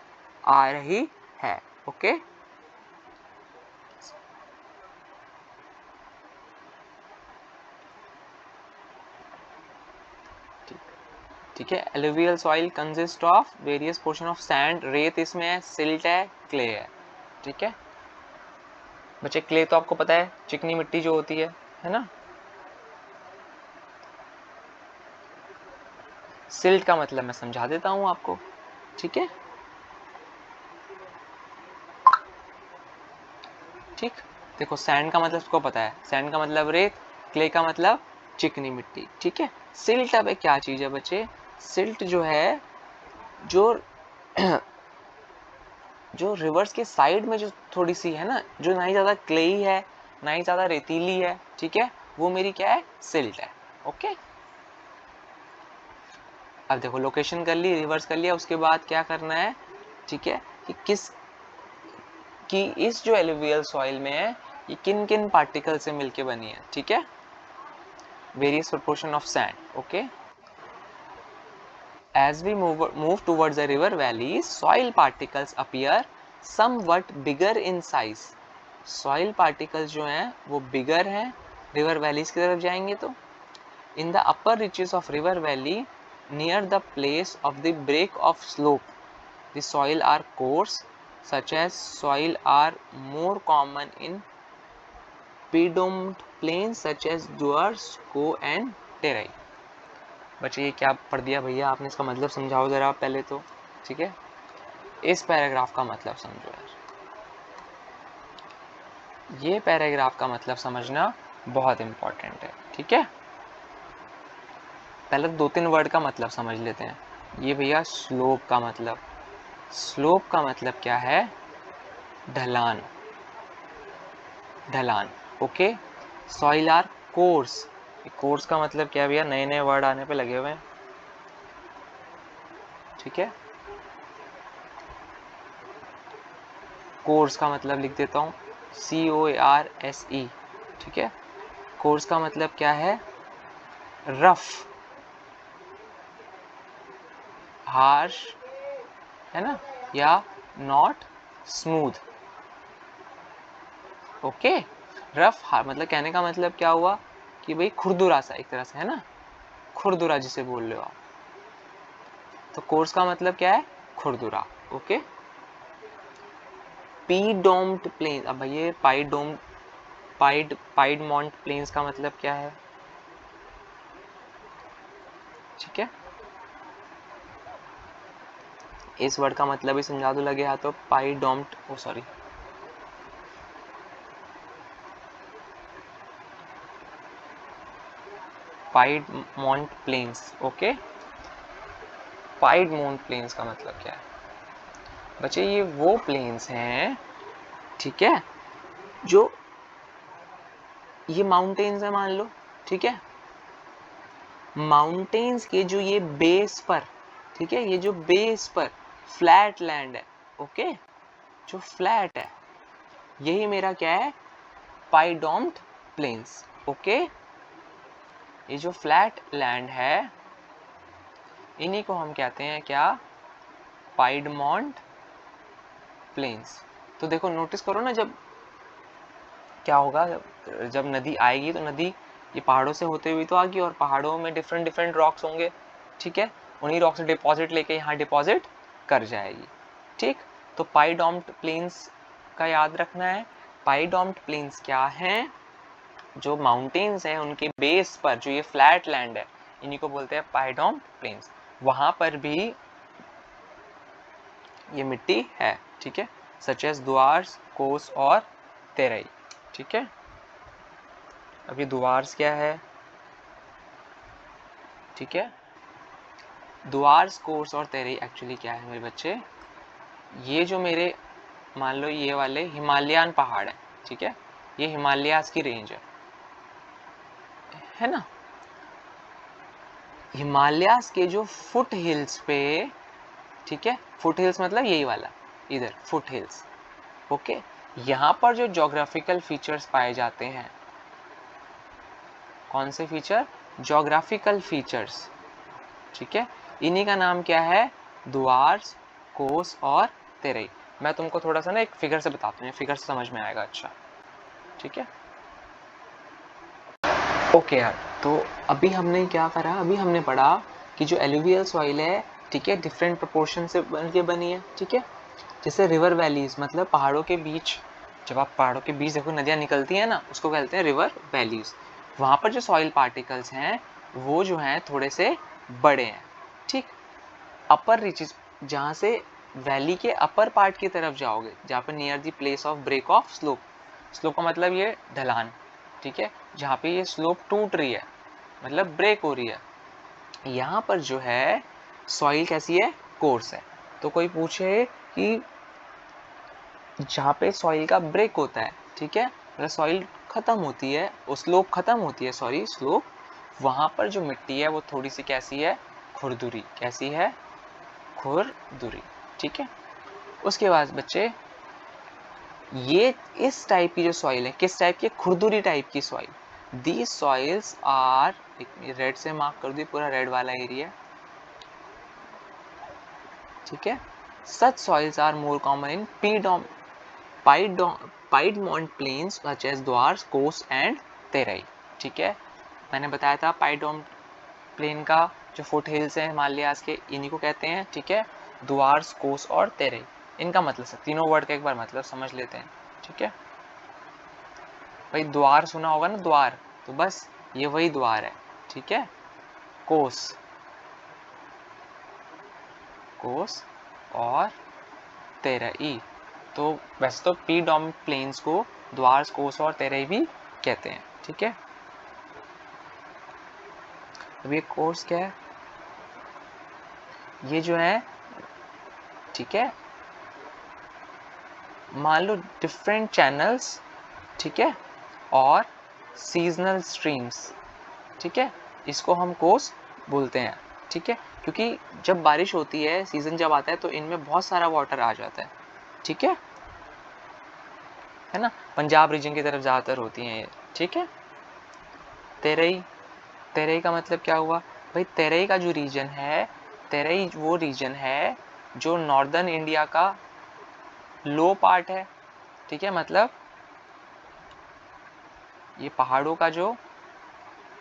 आ रही है, ओके। ठीक है, alluvial soil consist of various portion of sand, रेत इसमें है, सिल्ट है, क्ले है, ठीक है बच्चे। क्ले तो आपको पता है, चिकनी मिट्टी जो होती है ना। सिल्ट का मतलब मैं समझा देता हूँ आपको, ठीक है। ठीक, देखो सैंड का मतलब सबको पता है, सैंड का मतलब रेत, क्ले का मतलब चिकनी मिट्टी, ठीक है। सिल्ट अब क्या चीज है बच्चे, सिल्ट जो है जो जो रिवर्स के साइड में जो थोड़ी सी है ना, जो ना ही ज्यादा क्लेई है ना ही ज्यादा रेतीली है, ठीक है, वो मेरी क्या है, सिल्ट है। ओके, अब देखो लोकेशन कर ली, रिवर्स कर लिया, उसके बाद क्या करना है, ठीक है, कि इस जो एलुवियल सॉइल में है ये किन किन पार्टिकल से मिलके बनी है, ठीक है, various proportion of sand. Okay, as we move towards the river valleys, soil particles appear somewhat bigger in size. Soil particles जो हैं वो bigger हैं river valleys की तरफ जाएंगे तो। In the upper reaches of river valley, near the place of the break of slope, the soil are coarse, such as soil are more common in pre-domed plains such as Duars, Ko and Terai. बच्चे ये क्या पढ़ दिया भैया आपने, इसका मतलब समझाओ जरा पहले तो, ठीक है। इस पैराग्राफ का मतलब समझो यार, ये पैराग्राफ का मतलब समझना बहुत इंपॉर्टेंट है, ठीक है। पहले 2-3 वर्ड का मतलब समझ लेते हैं। ये भैया स्लोप का मतलब, स्लोप का मतलब क्या है, ढलान, ढलान। Okay, soil are coarse, coarse का मतलब क्या है भैया, नए नए वर्ड आने पे लगे हुए हैं, ठीक है। कोर्स का मतलब लिख देता हूँ CORSE, ठीक है। कोर्स का मतलब क्या है, रफ, हार्श, है ना, या not smooth. Okay, rough hard मतलब कहने का मतलब क्या हुआ कि भाई खुरदुरा सा एक तरह से, है ना, खुरदुरा जिसे बोल रहे हो आप, तो कोर्स का मतलब क्या है, खुरदुरा। ओके, पी डोम्ड प्लेन, अब भैया पाई डोम पाइड माउंट प्लेन्स का मतलब क्या है, ठीक है, इस वर्ड का मतलब ही समझा दो लगे हाथ तो, pie domed, oh sorry, piedmont plains. Okay, piedmont plains का मतलब क्या है बच्चे, ये वो प्लेन्स हैं, ठीक है, जो ये माउंटेन्स है मान लो, ठीक है, माउंटेन्स के जो ये बेस पर, ठीक है, ये जो बेस पर फ्लैट लैंड है, ओके, जो फ्लैट है यही मेरा क्या है, पाइडोम्ड प्लेन्स। ओके, ये जो फ्लैट लैंड है इन्हीं को हम कहते हैं क्या, पाइडमोंट प्लेन्स। तो देखो नोटिस करो ना, जब क्या होगा, जब नदी आएगी तो नदी ये पहाड़ों से होते हुए तो आएगी, और पहाड़ों में डिफरेंट डिफरेंट रॉक्स होंगे, ठीक है, उन्हीं रॉक्स से डिपॉजिट लेके यहाँ डिपॉजिट कर जाएगी, ठीक। तो पाइडोम्ड प्लेन्स का याद रखना है। पाइडोम्ड प्लेन्स क्या हैं, जो माउंटेन्स हैं उनके बेस पर जो ये फ्लैट लैंड है इन्हीं को बोलते हैं पाइडोम्ड प्लेन्स, वहां पर भी ये मिट्टी है, ठीक है, सच एज द्वार्स, कोस और तेरई, ठीक है। अभी द्वार्स क्या है, ठीक है, द्वार्स, कोर्स और तेरई एक्चुअली क्या है मेरे बच्चे, ये जो मेरे मान लो ये वाले हिमालयन पहाड़ है, ठीक है, ये हिमालयास की रेंज है ना, हिमालयास के जो फुट हिल्स पे, ठीक है, फुट हिल्स मतलब यही वाला इधर फुट हिल्स, ओके, यहाँ पर जो ज्योग्राफिकल फीचर्स पाए जाते हैं, कौन से फीचर, ज्योग्राफिकल फीचर्स, ठीक है, इन्हीं का नाम क्या है, द्वार्स, कोस और तेरई। मैं तुमको थोड़ा सा ना एक फिगर से बताता हूँ, फिगर से समझ में आएगा अच्छा, ठीक है। ओके यार, तो अभी हमने क्या करा, अभी हमने पढ़ा कि जो एलुवियल सॉइल है, ठीक है, डिफरेंट प्रोपोर्शन से बन के बनी है, ठीक है, जैसे रिवर वैलीज मतलब पहाड़ों के बीच, जब आप पहाड़ों के बीच देखो नदियाँ निकलती हैं ना, उसको कहते हैं रिवर वैलीज। वहाँ पर जो सॉइल पार्टिकल्स हैं वो जो हैं थोड़े से बड़े हैं, ठीक। अपर रीचेस, जहाँ से वैली के अपर पार्ट की तरफ जाओगे, जहाँ पे near the place of break of slope, slope का मतलब ये ढलान, ठीक है, जहाँ पे ये स्लोप टूट रही है मतलब ब्रेक हो रही है, यहाँ पर जो है सॉइल कैसी है, कोर्स है। तो कोई पूछे कि जहाँ पे सॉइल का ब्रेक होता है, ठीक है, मतलब सॉइल खत्म होती है, वो स्लोप खत्म होती है, सॉरी स्लोप, वहाँ पर जो मिट्टी है वो थोड़ी सी कैसी है, खुरदुरी, कैसी है, खुरदुरी, ठीक है। उसके बाद बच्चे ये इस टाइप की जो सॉइल है, किस टाइप की, खुरदुरी टाइप की soil, these soils are, red से मार्क कर दिए पूरा रेड वाला एरिया, ठीक है। Such soils are more common in piedmont plains such as Duar, Chos and तेरई, ठीक है। मैंने बताया था पाइडमोंट प्लेन का जो फुट हिल्स हैं हिमालयाज के, इन्हीं को कहते हैं, ठीक है। द्वार, कोस और तेरई, इनका मतलब सब तीनों वर्ड का एक बार मतलब समझ लेते हैं, ठीक है। भाई द्वार सुना होगा ना, द्वार, तो बस ये वही द्वार है, ठीक है। कोस, कोस और तेरई, तो वैसे तो पी डॉम प्लेन्स को द्वार, कोस और तेरई भी कहते हैं, ठीक है। अब ये कोर्स क्या है, ये जो है, ठीक है, मान लो डिफरेंट चैनल्स, ठीक है, और सीजनल स्ट्रीम्स, ठीक है, इसको हम कोर्स बोलते हैं, ठीक है, क्योंकि जब बारिश होती है, सीजन जब आता है, तो इनमें बहुत सारा वाटर आ जाता है, ठीक है ना। पंजाब रीजन की तरफ ज़्यादातर होती हैं ये, ठीक है। तेरई, तेरई का मतलब क्या हुआ भाई, तेरई का जो रीजन है, तेरई वो रीजन है जो नॉर्दर्न इंडिया का लो पार्ट है, ठीक है, मतलब ये पहाड़ों का जो,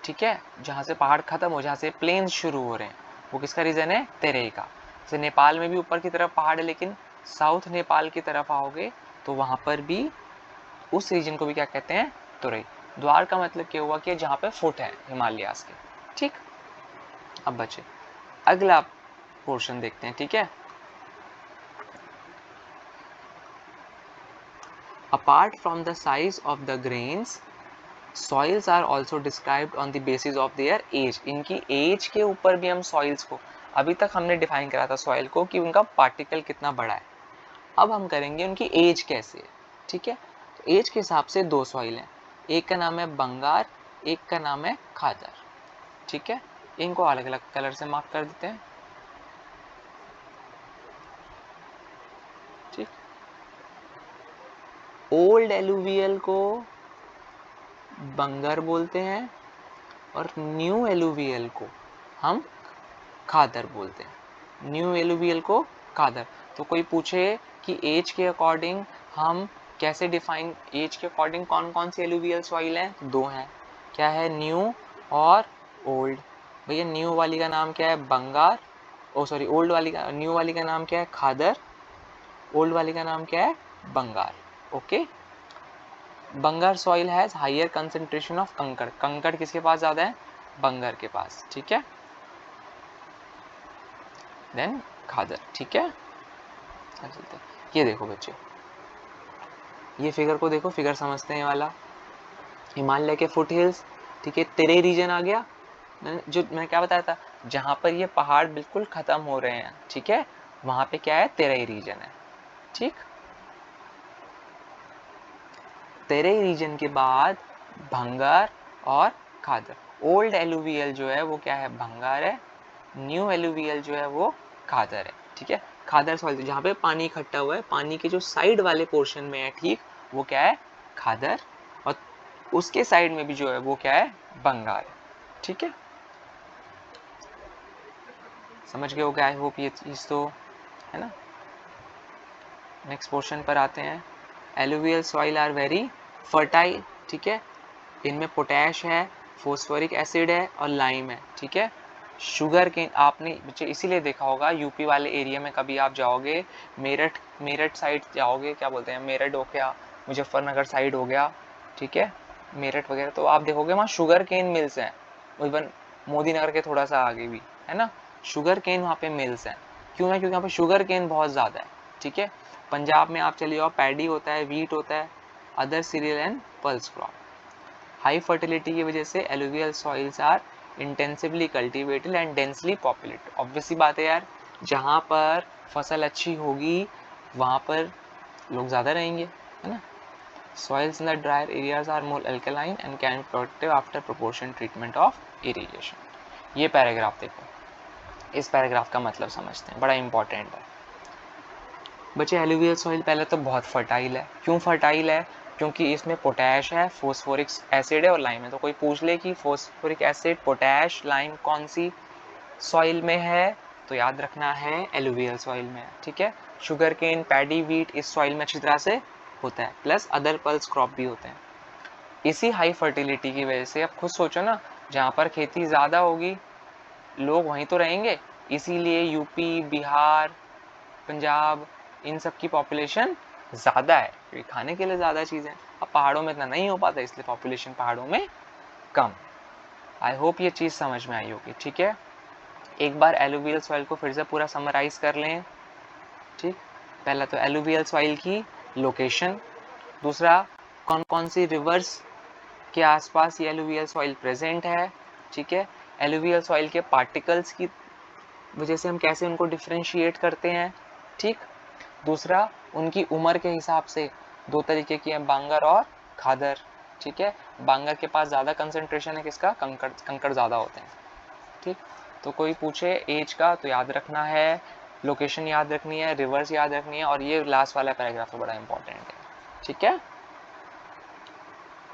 ठीक है, जहाँ से पहाड़ खत्म हो, जहाँ से प्लेन्स शुरू हो रहे हैं, वो किसका रीजन है, तेरई का। जैसे नेपाल में भी ऊपर की तरफ पहाड़ है, लेकिन साउथ नेपाल की तरफ आओगे तो वहाँ पर भी उस रीजन को भी क्या कहते हैं, तुरई। द्वार का मतलब क्या हुआ कि जहाँ पे फुट है हिमालयास के, ठीक। अब बचे अगला पोर्शन देखते हैं, ठीक है। Apart from the size of the grains, soils are also described on the basis of their age, इनकी एज के ऊपर भी हम सॉइल्स को, अभी तक हमने डिफाइन करा था सॉइल को कि उनका पार्टिकल कितना बड़ा है, अब हम करेंगे उनकी एज कैसे है, ठीक है। तो एज के हिसाब से दो सॉइल हैं, एक का नाम है बंगार, एक का नाम है खादर, ठीक है। इनको अलग अलग कलर से मार्क कर देते हैं, ठीक। ओल्ड एलुवियल को बंगर बोलते हैं और न्यू एलुवियल को हम खादर बोलते हैं, न्यू एलुवियल को खादर। तो कोई पूछे कि एज के अकॉर्डिंग हम कैसे डिफाइन, एज के अकॉर्डिंग कौन कौन सी एलुवियल सॉइल हैं, दो हैं, क्या है, न्यू और ओल्ड। भैया न्यू वाली का नाम क्या है, बंगार, ओ सॉरी ओल्ड वाली का, न्यू वाली का नाम क्या है, खादर, ओल्ड वाली का नाम क्या है, Bangar, okay. Bangar soil has higher concentration of kankar, kankar किसके पास ज्यादा है, बंगार के पास, ठीक है। देन खादर, ठीक है। चलते हैं, ये देखो बच्चे, ये फिगर को देखो, फिगर समझते हैं वाला, हिमालय के फुट हिल्स, ठीक है, तेरे रीजन आ गया, जो मैंने क्या बताया था, जहां पर ये पहाड़ बिल्कुल खत्म हो रहे हैं, ठीक है, वहां पे क्या है, तेरे रीजन है, ठीक। तेरे रीजन के बाद भंगार और खादर, ओल्ड एलुवियल जो है वो क्या है, भंगार है, न्यू एलुवियल जो है वो खादर है, ठीक है। खादर सॉइल जहाँ पे पानी इकट्ठा हुआ है, पानी के जो साइड वाले पोर्शन में है, ठीक, वो क्या है, खादर, और उसके साइड में भी जो है वो क्या है, बंगाल, ठीक है। समझ गए हो क्या, आई होप ये चीज़ तो है ना। नेक्स्ट पोर्शन पर आते हैं, alluvial soil are very fertile, ठीक है, इनमें पोटैश है, फोस्फोरिक एसिड है और लाइम है, ठीक है। शुगर केन आपने बच्चे इसीलिए देखा होगा, यूपी वाले एरिया में कभी आप जाओगे, मेरठ, मेरठ साइड जाओगे, क्या बोलते हैं, मेरठ हो गया, मुजफ्फरनगर साइड हो गया, ठीक है, मेरठ वगैरह, तो आप देखोगे वहाँ शुगर केन मिल्स हैं, इवन मोदी नगर के थोड़ा सा आगे भी, है ना। शुगर केन वहाँ पे मिल्स हैं। क्यों है? क्योंकि यहाँ पे शुगर केन बहुत ज़्यादा है, ठीक है। पंजाब में आप चले जाओ, पैडी होता है, वीट होता है, other cereal and pulse crop. High fertility की वजह से alluvial soils are intensively cultivated and densely populated. Obviously बात है यार, जहाँ पर फसल अच्छी होगी वहाँ पर लोग ज़्यादा रहेंगे, है ना। Soils in the drier areas are more alkaline and can be productive after proportion treatment of irrigation. ये पैराग्राफ देखो, इस पैराग्राफ का मतलब समझते हैं, बड़ा इंपॉर्टेंट है बच्चे। एलुवियल सॉइल पहले तो बहुत फर्टाइल है। क्यों फर्टाइल है? क्योंकि इसमें पोटैश है, फोस्फोरिक एसिड है और लाइम है। तो कोई पूछ ले कि फोस्फोरिक एसिड, पोटैश, लाइम कौन सी सॉइल में है, तो याद रखना है एलुवियल सॉइल में, ठीक है। शुगर केन, पैडी, वीट इस सॉइल में अच्छी तरह से होता है, प्लस अदर पल्स क्रॉप भी होते हैं। इसी हाई फर्टिलिटी की वजह से अब खुद सोचो ना, जहाँ पर खेती ज़्यादा होगी लोग वहीं तो रहेंगे, इसीलिए यूपी, बिहार, पंजाब इन सब की पॉपुलेशन ज़्यादा है, क्योंकि खाने के लिए ज़्यादा चीज़ें। अब पहाड़ों में इतना नहीं हो पाता, इसलिए पॉपुलेशन पहाड़ों में कम। आई होप ये चीज़ समझ में आई होगी, ठीक है। एक बार एलुवियल सॉइल को फिर से पूरा समराइज कर लें, ठीक। पहला तो एलुवियल सॉइल की लोकेशन, दूसरा कौन कौन सी रिवर्स के आसपास ये एलुवियल सॉइल प्रेजेंट है, ठीक है। एलुवियल सॉइल के पार्टिकल्स की वजह से हम कैसे उनको डिफरेंशिएट करते हैं, ठीक। दूसरा, उनकी उम्र के हिसाब से दो तरीके की हैं, बांगर और खादर, ठीक है। बांगर के पास ज़्यादा कंसंट्रेशन है किसका? कंकड़ ज़्यादा होते हैं, ठीक। तो कोई पूछे एज का तो याद रखना है, लोकेशन याद रखनी है, रिवर्स याद रखनी है, और ये लास्ट वाला पैराग्राफ तो बड़ा इंपॉर्टेंट है, ठीक है।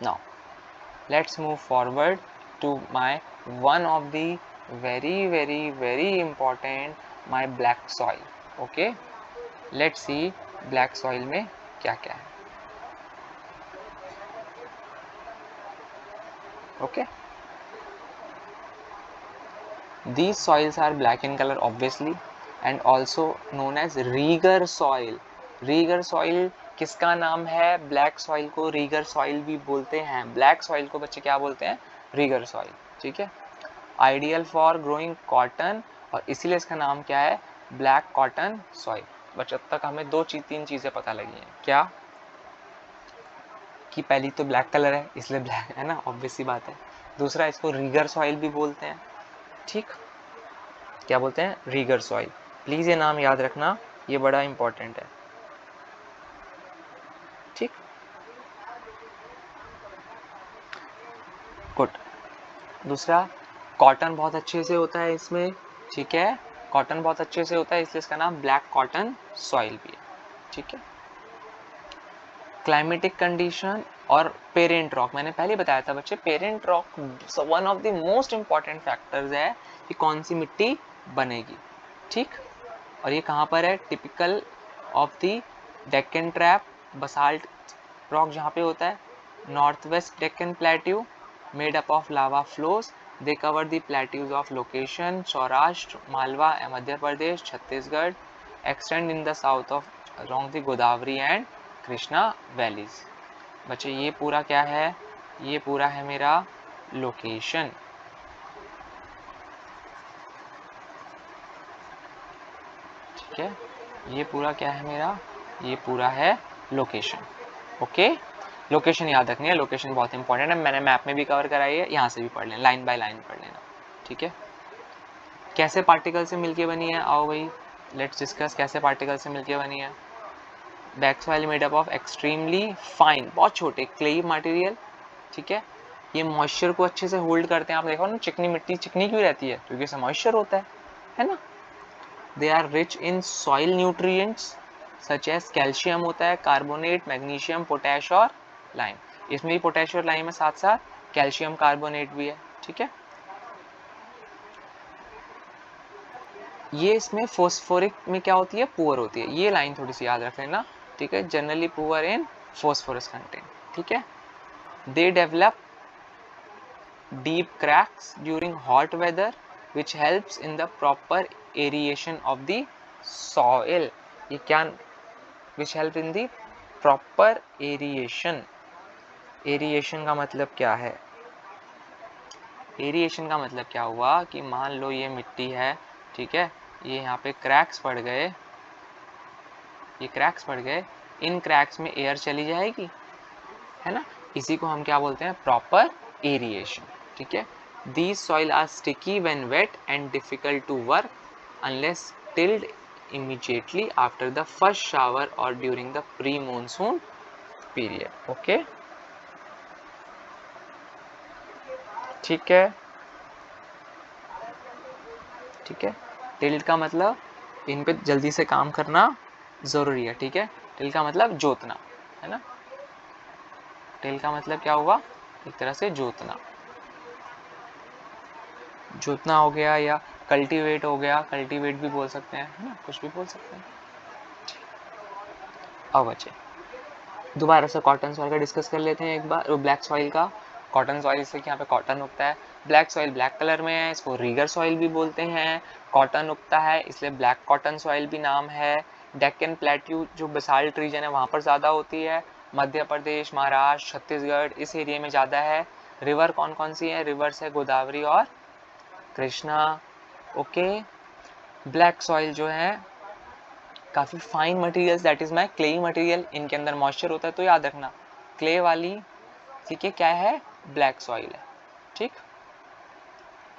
Now let's move forward to my one of the very important, my black soil. Okay, let's see black soil में क्या क्या है। Okay, these soils are black in color obviously and also known as rigger soil. Rigger soil किसका नाम है? Black soil को rigger soil भी बोलते हैं। ब्लैक सॉइल को बच्चे क्या बोलते हैं? रीगर सॉइल, ठीक है। आइडियल फॉर ग्रोइंग कॉटन, और इसीलिए इसका नाम क्या है? Black cotton soil. बच्चों अब तक हमें तीन चीज़ें पता लगी हैं। क्या? कि पहली तो ब्लैक कलर है इसलिए ब्लैक है ना, ऑब्वियस सी बात है। दूसरा, इसको रीगर सॉइल भी बोलते हैं, ठीक। क्या बोलते हैं? Rigger soil. प्लीज़ ये नाम याद रखना, ये बड़ा इंपॉर्टेंट है, ठीक। गुड। दूसरा, कॉटन बहुत अच्छे से होता है इसमें, ठीक है। कॉटन बहुत अच्छे से होता है इसलिए इसका नाम ब्लैक कॉटन सॉइल भी है, ठीक है। क्लाइमेटिक कंडीशन और पेरेंट रॉक, मैंने पहले बताया था बच्चे, parent rock one of the most important factors है कि कौन सी मिट्टी बनेगी, ठीक। और ये कहाँ पर है? Typical of the Deccan trap basalt rock जहाँ पे होता है, north west Deccan plateau made up of lava flows, they cover the plateaus of location Saurashtra, Malwa, Madhya Pradesh, Chhattisgarh, extend in the south of along the Godavari and Krishna valleys. बच्चे ये पूरा क्या है? ये पूरा है मेरा लोकेशन, ठीक है। ये पूरा क्या है मेरा? ये पूरा है लोकेशन, ओके। लोकेशन याद रखनी है, लोकेशन बहुत इंपॉर्टेंट है, मैंने मैप में भी कवर कराई है, यहाँ से भी पढ़ लेना, लाइन बाय लाइन पढ़ लेना, ठीक है। कैसे पार्टिकल से मिलके बनी है? आओ भाई लेट्स डिस्कस कैसे पार्टिकल से मिलके बनी है। Back soil made up of extremely fine, बहुत छोटे क्लेई मटेरियल, ठीक है। ये मॉइस्चर को अच्छे से होल्ड करते हैं। आप देखो ना, चिकनी मिट्टी चिकनी क्यों रहती है? क्योंकि इसमें मॉइस्चर होता है ना। They are rich in soil nutrients such as calcium होता है, कार्बोनेट, मैग्नीशियम, पोटैश और लाइम। इसमें भी पोटैश और लाइम है, साथ साथ कैल्शियम कार्बोनेट भी है, ठीक है। ये इसमें फोस्फोरिक में क्या होती है? पुअर होती है। ये लाइन थोड़ी सी याद रख लेना, ठीक है। Generally poor in phosphorus content, ठीक है। They develop deep cracks during hot weather which helps in the proper aeration of the soil. ये क्या? which help in the proper aeration. aeration का मतलब क्या है? एरिएशन का मतलब क्या हुआ कि मान लो ये मिट्टी है, ठीक है, ये यहाँ पे क्रैक्स पड़ गए, ये क्रैक्स पड़ गए, इन क्रैक्स में एयर चली जाएगी, है ना, इसी को हम क्या बोलते हैं, प्रॉपर एरिएशन। ठीक है, these soil are sticky when wet and difficult to work unless tilled immediately after the first shower or during the pre-monsoon period. Okay, ठीक है, ठीक है। टिल्ड का मतलब इन पे जल्दी से काम करना जरूरी है। ठीक है, टिल्ड का मतलब जोतना, है ना, टिल्ड का मतलब क्या हुआ, एक तरह से जोतना, जोतना हो गया, या कल्टीवेट हो गया, कल्टीवेट भी बोल सकते हैं, है ना, कुछ भी बोल सकते हैं। अब बचे दोबारा से कॉटन सॉइल का डिस्कस कर लेते हैं एक बार, ब्लैक सॉइल का। कॉटन सॉइल से यहाँ पे कॉटन उगता है, ब्लैक सॉइल ब्लैक कलर में है, इसको रीगर सॉइल भी बोलते हैं। कॉटन उगता है इसलिए ब्लैक कॉटन सॉइल भी नाम है। डेक्कन प्लेट्यू जो बेसाल्ट रीजन है वहाँ पर ज़्यादा होती है, मध्य प्रदेश, महाराष्ट्र, छत्तीसगढ़, इस एरिया में ज़्यादा है। रिवर कौन कौन सी है, रिवर्स है गोदावरी और कृष्णा। ओके, ब्लैक सॉइल जो है काफ़ी fine materials, that is my clayey material, इनके अंदर मॉइस्चर होता है, तो याद रखना क्ले वाली, ठीक है, क्या है, ब्लैक सॉइल है, ठीक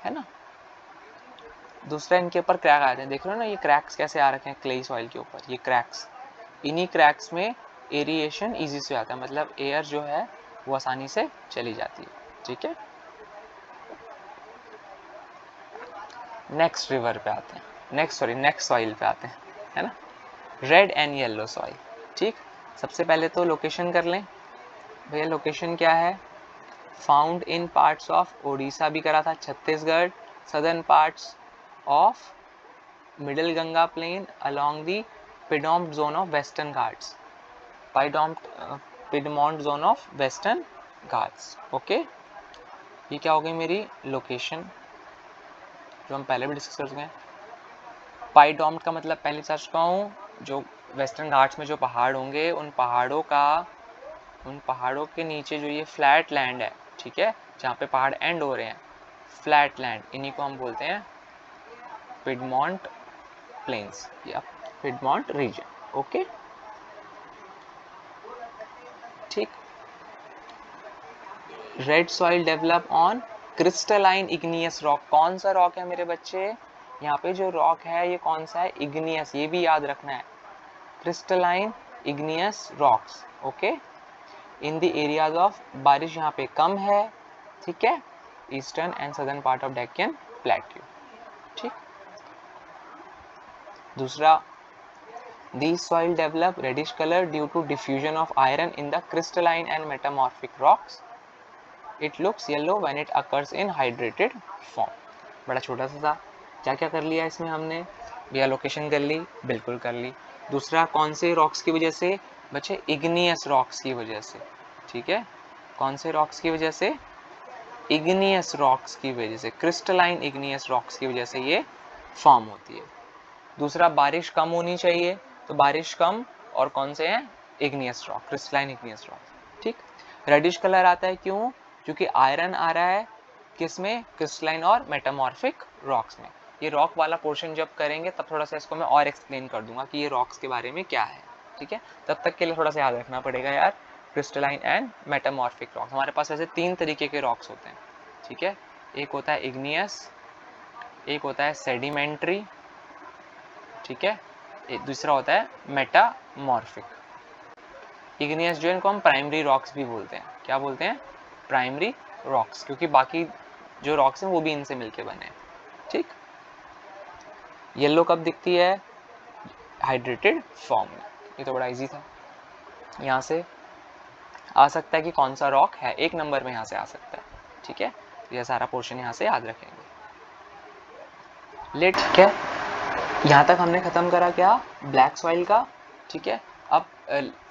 है ना। दूसरा इनके ऊपर क्रैक आते हैं, देख रहे हो ना, ये क्रैक्स कैसे आ रखे हैं क्लेई सॉइल के ऊपर, ये क्रैक्स, इन्हीं क्रैक्स में एरिएशन इजी से आता है, मतलब एयर जो है वो आसानी से चली जाती है। ठीक है, नेक्स्ट रिवर पे आते हैं, नेक्स्ट सॉइल पे आते हैं, है ना, रेड एंड येलो सॉइल। ठीक, सबसे पहले तो लोकेशन कर लें भैया, लोकेशन क्या है, found in parts of Odisha भी करा था, Chhattisgarh, southern parts of middle Ganga plain along the piedmont zone of western Ghats, piedmont zone of western Ghats. Okay, ये क्या हो गई मेरी लोकेशन, जो हम पहले भी डिस्कस कर चुके हैं। पाइडोम्ट का मतलब पहले चल चुका हूँ, जो वेस्टर्न घाट्स में जो पहाड़ होंगे, उन पहाड़ों के नीचे जो ये फ्लैट लैंड है, ठीक है, जहाँ पे पहाड़ एंड हो रहे हैं, फ्लैट लैंड, इन्हीं को हम बोलते हैं पिडमॉन्ट प्लेन्स या पिडमॉन्ट रीजन। ओके, ठीक। Red soil develop on crystalline igneous rock, कौन सा रॉक है मेरे बच्चे, यहाँ पे जो रॉक है ये कौन सा है, इग्नियस, ये भी याद रखना है, crystalline igneous rocks. Okay, in the areas of, बारिश यहाँ पे कम है, ठीक है, eastern and southern part of Deccan plateau. ठीक, दूसरा, these soil develop reddish color due to diffusion of iron in the crystalline and metamorphic rocks. It looks yellow when it occurs in hydrated form. बड़ा छोटा सा था, क्या क्या कर लिया इसमें हमने भैया, लोकेशन कर ली, बिल्कुल कर ली। दूसरा, कौन से रॉक्स की वजह से बच्चे, इग्नियस रॉक्स की वजह से, ठीक है, कौन से रॉक्स की वजह से, इग्नियस रॉक्स की वजह से, क्रिस्टलाइन इग्नियस रॉक्स की वजह से ये फॉर्म होती है। दूसरा, बारिश कम होनी चाहिए, तो बारिश कम, और कौन से हैं, igneous rock, crystalline igneous rock. ठीक, रेडिश कलर आता है क्यों, क्योंकि आयरन आ रहा है किसमें, क्रिस्टलाइन और मेटामॉर्फिक रॉक्स में। ये रॉक वाला पोर्शन जब करेंगे तब थोड़ा सा इसको मैं और एक्सप्लेन कर दूंगा कि ये रॉक्स के बारे में क्या है। ठीक है, तब तक के लिए थोड़ा सा याद रखना पड़ेगा यार, क्रिस्टलाइन एंड मेटामॉर्फिक रॉक्स। हमारे पास वैसे 3 तरीके के रॉक्स होते हैं, ठीक है, एक होता है इग्नियस, एक होता है सेडिमेंट्री, ठीक है, एक दूसरा होता है मेटामॉर्फिक। इग्नियस जो इनको हम प्राइमरी रॉक्स भी बोलते हैं, क्या बोलते हैं, प्राइमरी रॉक्स, क्योंकि बाकी जो रॉक्स हैं वो भी इनसे मिलके बने हैं। ठीक, येलो कब दिखती है, हाइड्रेटेड फॉर्म में। ये तो बड़ा इजी था, यहाँ से आ सकता है कि कौन सा रॉक है, 1 नंबर में यहाँ से आ सकता है। ठीक है, यह सारा पोर्शन यहाँ से याद रखेंगे। ले, ठीक है, यहाँ तक हमने खत्म करा क्या, ब्लैक सॉइल का। ठीक है, अब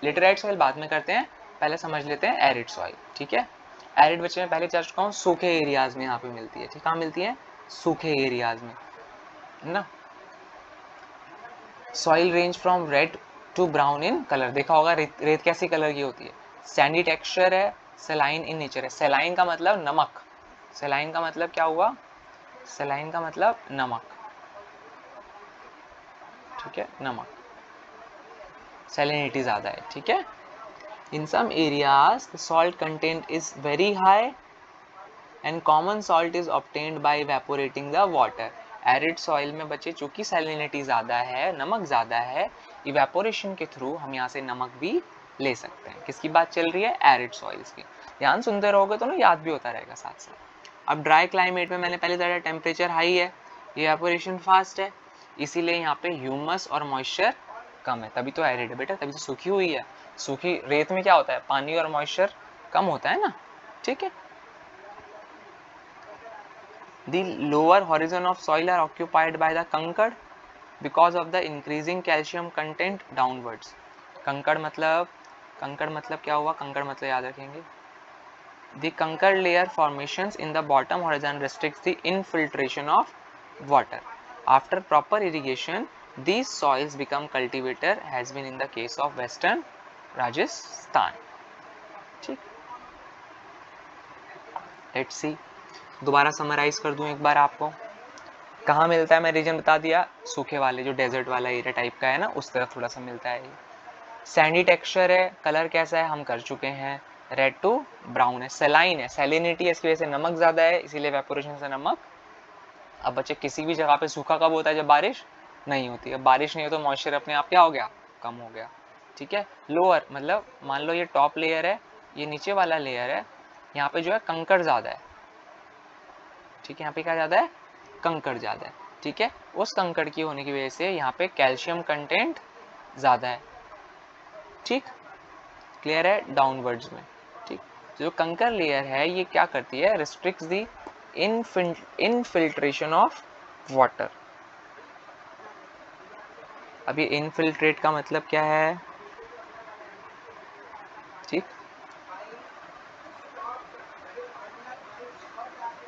लेटेराइट सॉइल बाद में करते हैं, पहले समझ लेते हैं एरिड सॉइल। ठीक है, एरिड बच्चे में पहले चल चुका हूँ, सूखे एरियाज में यहाँ पे मिलती है। ठीक, कहाँ मिलती है, सूखे एरियाज में, है ना। Soil range from red to brown in colour, देखा होगा रेत कैसी कलर की होती है, सैंडी टेक्सचर है, सेलाइन इन नेचर है। सेलाइन का मतलब नमक, सेलाइन का मतलब क्या हुआ, सेलाइन का मतलब नमक, ठीक है, नमक, सैलिनिटी ज़्यादा है, ठीक है। In some areas the salt content is very high and common salt is obtained by evaporating the water. Arid soil में बच्चे चूंकि सैलिनिटी ज़्यादा है, नमक ज़्यादा है, इवेपोरेशन के थ्रू हम यहाँ से नमक भी ले सकते हैं। किसकी बात चल रही है? एरिड सॉइल्स की। ध्यान सुनते रहोगे तो ना याद भी होता रहेगा साथ साथ। अब ड्राई क्लाइमेट में मैंने पहले बताया टेम्परेचर हाई है, इवेपोरेशन फास्ट है, इसीलिए यहाँ पे ह्यूमस और मॉइस्चर कम है, तभी तो एरिड है बेटा, तभी तो सूखी हुई है। सूखी रेत में क्या होता है? पानी और मॉइस्चर कम होता है ना, ठीक है। The lower horizon of soil are occupied by the कंकड़ because of the increasing calcium content downwards. कंकड़ मतलब क्या हुआ? कंकड़ मतलब याद रखेंगे, the कंकड़ layer formations in the bottom horizon restricts the infiltration of water. After proper irrigation, these soils become cultivator, has been in the case of western Rajasthan, ठीक। लेट्स सी, दोबारा समराइज कर दूं एक बार आपको। कहाँ मिलता है? मैं रीजन बता दिया, सूखे वाले जो डेजर्ट वाला एरिया टाइप का है ना, उस तरफ थोड़ा सा मिलता है। सैंडी टेक्सचर है, कलर कैसा है हम कर चुके हैं, रेड टू ब्राउन है, सेलाइन है, सैलिनिटी है, इसकी वजह से नमक ज़्यादा है, इसीलिए वेपोरेशन से नमक। अब बच्चे किसी भी जगह पे सूखा कब होता है? जब बारिश नहीं होती। अब बारिश नहीं हो तो मॉइस्चर अपने आप क्या हो गया? कम हो गया, ठीक है। लोअर मतलब मान लो ये टॉप लेयर है, ये नीचे वाला लेयर है, यहाँ पे जो है कंकड़ ज़्यादा है, ठीक है। यहाँ पे क्या ज़्यादा है? कंकड़ ज़्यादा है, ठीक है। उस कंकड़ की होने की वजह से यहाँ पे कैल्शियम कंटेंट ज़्यादा है, ठीक, क्लियर है? डाउनवर्ड्स में, ठीक। जो कंकर लेयर है ये क्या करती है? Restricts the infiltration of water. अब ये इनफिल्ट्रेट का मतलब क्या है? ठीक,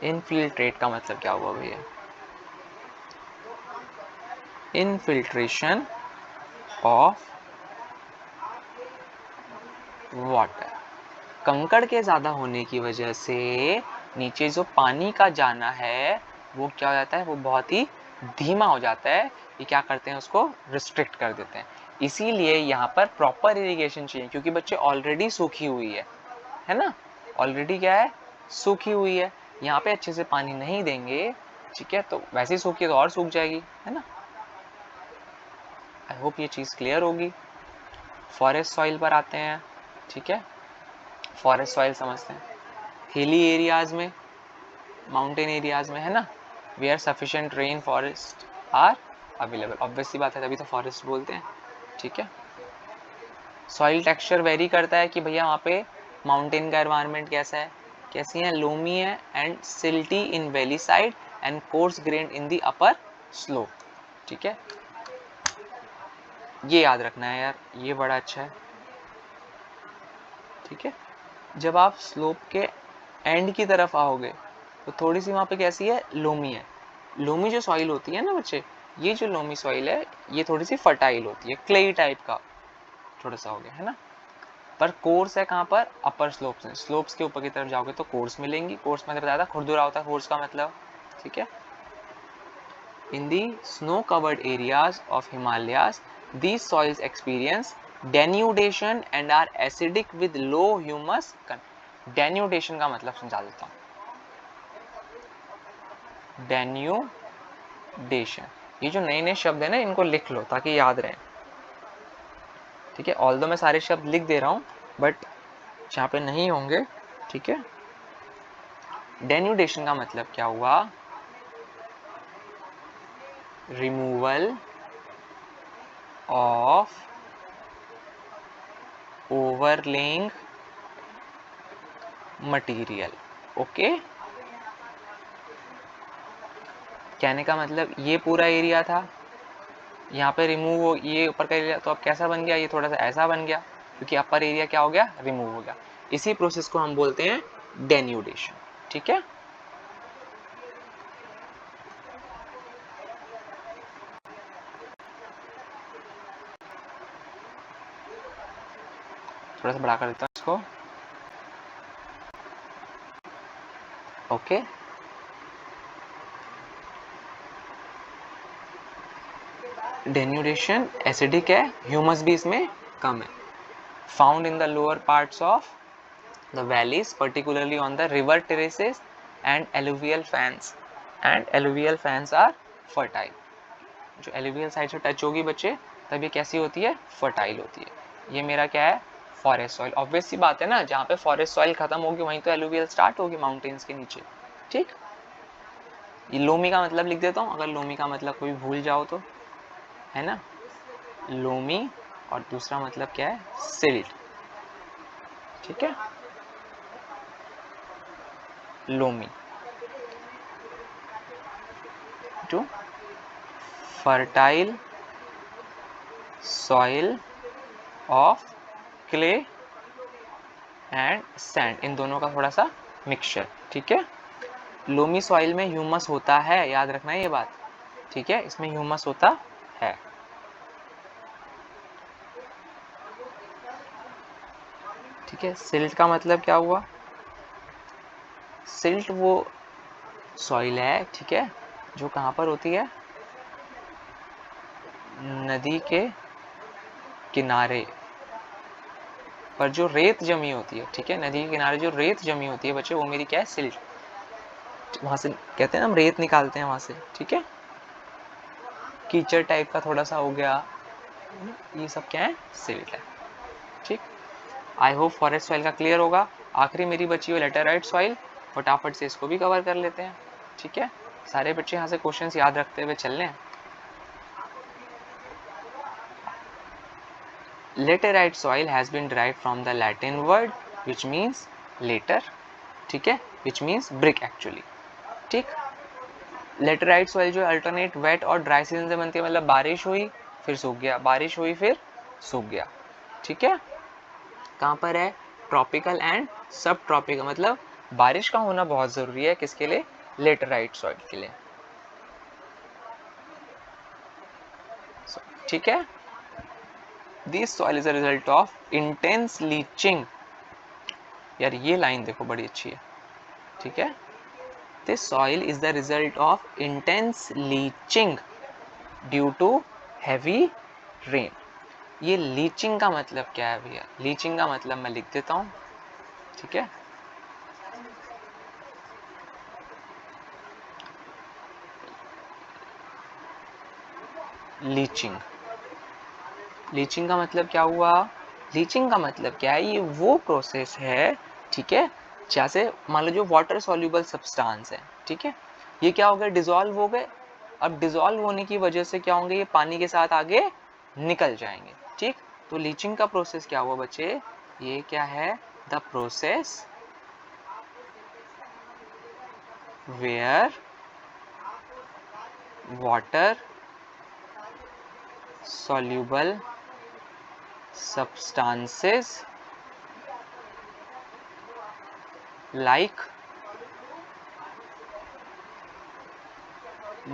इनफिल्ट्रेट का मतलब क्या हुआ भैया? Infiltration of water. कंकड़ के ज़्यादा होने की वजह से नीचे जो पानी का जाना है वो क्या हो जाता है? वो बहुत ही धीमा हो जाता है। ये क्या करते हैं? उसको रिस्ट्रिक्ट कर देते हैं। इसीलिए यहाँ पर प्रॉपर इरिगेशन चाहिए, क्योंकि बच्चे ऑलरेडी सूखी हुई है ना, ऑलरेडी क्या है? सूखी हुई है। यहाँ पे अच्छे से पानी नहीं देंगे, ठीक है, तो वैसे ही सूखी तो और सूख जाएगी, है ना। आई होप ये चीज़ क्लियर होगी। फॉरेस्ट सॉइल पर आते हैं, ठीक है। फॉरेस्ट सॉइल समझते हैं। हिली एरियाज में, माउंटेन एरियाज में, है ना, where sufficient rain forest are available. Obviously बात है, तभी तो फॉरेस्ट बोलते हैं, ठीक है। सॉइल टेक्सचर वेरी करता है कि भैया वहाँ पे माउंटेन का एनवायरनमेंट कैसा है, कैसी है? लोमी है and silty in valley side and course grand in the upper slope, ठीक है। ये याद रखना है यार, ये बड़ा अच्छा है, ठीक है। जब आप स्लोप के एंड की तरफ आओगे तो थोड़ी सी वहाँ पे कैसी है? लोमी है। लोमी जो सॉइल होती है ना बच्चे, ये जो लोमी सॉइल है ये थोड़ी सी फर्टाइल होती है, क्ले टाइप का थोड़ा सा हो गया, है ना। पर कोर्स है कहाँ पर? अपर स्लोप्स में। स्लोप्स के ऊपर की तरफ जाओगे तो कोर्स मिलेंगी। कोर्स में बताया था खुरदुरा होता है कोर्स का मतलब, ठीक है। In the snow covered areas of Himalayas these soils experience denudation and are acidic with low humus content. denudation का मतलब समझा देता हूँ। denudation, ये जो नए नए शब्द है ना इनको लिख लो ताकि याद रहे, ठीक है। ऑल्दो मैं सारे शब्द लिख दे रहा हूँ बट जहाँ पे नहीं होंगे, ठीक है। denudation का मतलब क्या हुआ? Removal of overlaying material, okay. कहने का मतलब ये पूरा एरिया था, यहाँ पे रिमूव हो, ये ऊपर का एरिया, तो अब कैसा बन गया? ये थोड़ा सा ऐसा बन गया, क्योंकि अपर एरिया क्या हो गया? रिमूव हो गया। इसी प्रोसेस को हम बोलते हैं डेन्यूडेशन, ठीक है। थोड़ा सा बड़ा कर देता हूँ इसको, ओके। डेन्यूडेशन एसिडिक है, ह्यूमस भी इसमें कम है. Found in the lower parts of the valleys, particularly on the river terraces and alluvial fans. And alluvial fans are fertile. जो एलुवियल साइड से टच होगी बच्चे, तब ये कैसी होती है, फर्टाइल होती है. ये मेरा क्या है, फॉरेस्ट सॉइल. ऑब्वियस सी बात है ना, जहाँ पे फॉरेस्ट सॉइल खत्म होगी वहीं तो एलुवियल स्टार्ट होगी माउंटेन्स के नीचे. ठीक, ये लोमी का मतलब लिख देता हूँ, अगर लोमी का मतलब कोई भूल जाओ तो, है ना. लोमी और दूसरा मतलब क्या है, सिल्ट. ठीक है, loamy to fertile soil of clay and sand, इन दोनों का थोड़ा सा मिक्सचर. ठीक है, लोमी सॉइल में ह्यूमस होता है, याद रखना है ये बात. ठीक है, इसमें ह्यूमस होता है. ठीक है, सिल्ट का मतलब क्या हुआ, सिल्ट वो सॉइल है, ठीक है, जो कहाँ पर होती है, नदी के किनारे पर जो रेत जमी होती है. ठीक है, नदी के किनारे जो रेत जमी होती है बच्चे, वो मेरी क्या है, सिल्ट. वहां से कहते हैं ना हम रेत निकालते हैं वहां से. ठीक है, कीचड़ टाइप का थोड़ा सा हो गया, ये सब क्या है, सिल्ट है. ठीक, आई होप फॉरेस्ट सॉइल का क्लियर होगा. आखिरी मेरी बची हुई लेटेराइट सॉइल, फटाफट से इसको भी कवर कर लेते हैं. ठीक है, सारे बच्चे यहाँ से क्वेश्चंस याद रखते हुए चल लें. Laterite soil has been derived from the Latin word which means later. ठीक है, which means brick actually. ठीक, लेटेराइट सॉइल जो अल्टरनेट वेट और ड्राई सीजन से बनती है, मतलब बारिश हुई फिर सूख गया, बारिश हुई फिर सूख गया. ठीक है, कहाँ पर है, ट्रॉपिकल एंड सब ट्रॉपिकल, मतलब बारिश का होना बहुत जरूरी है किसके लिए, लेटेराइट सॉइल के लिए. ठीक है, this soil is a result of intense leaching. यार ये लाइन देखो बड़ी अच्छी है. ठीक है, this soil is the result of intense leaching due to heavy rain. ये लीचिंग का मतलब क्या है भैया, लीचिंग का मतलब मैं लिख देता हूँ. ठीक है, लीचिंग, लीचिंग का मतलब क्या हुआ, लीचिंग का मतलब क्या है, ये वो प्रोसेस है. ठीक है, जैसे मान लो जो वाटर सॉल्युबल सब्सटेंस है, ठीक है, ये क्या हो गए, डिसॉल्व हो गए. अब डिसॉल्व होने की वजह से क्या होंगे, ये पानी के साथ आगे निकल जाएंगे. ठीक, तो लीचिंग का प्रोसेस क्या हुआ बच्चे, ये क्या है, the process where water soluble substances like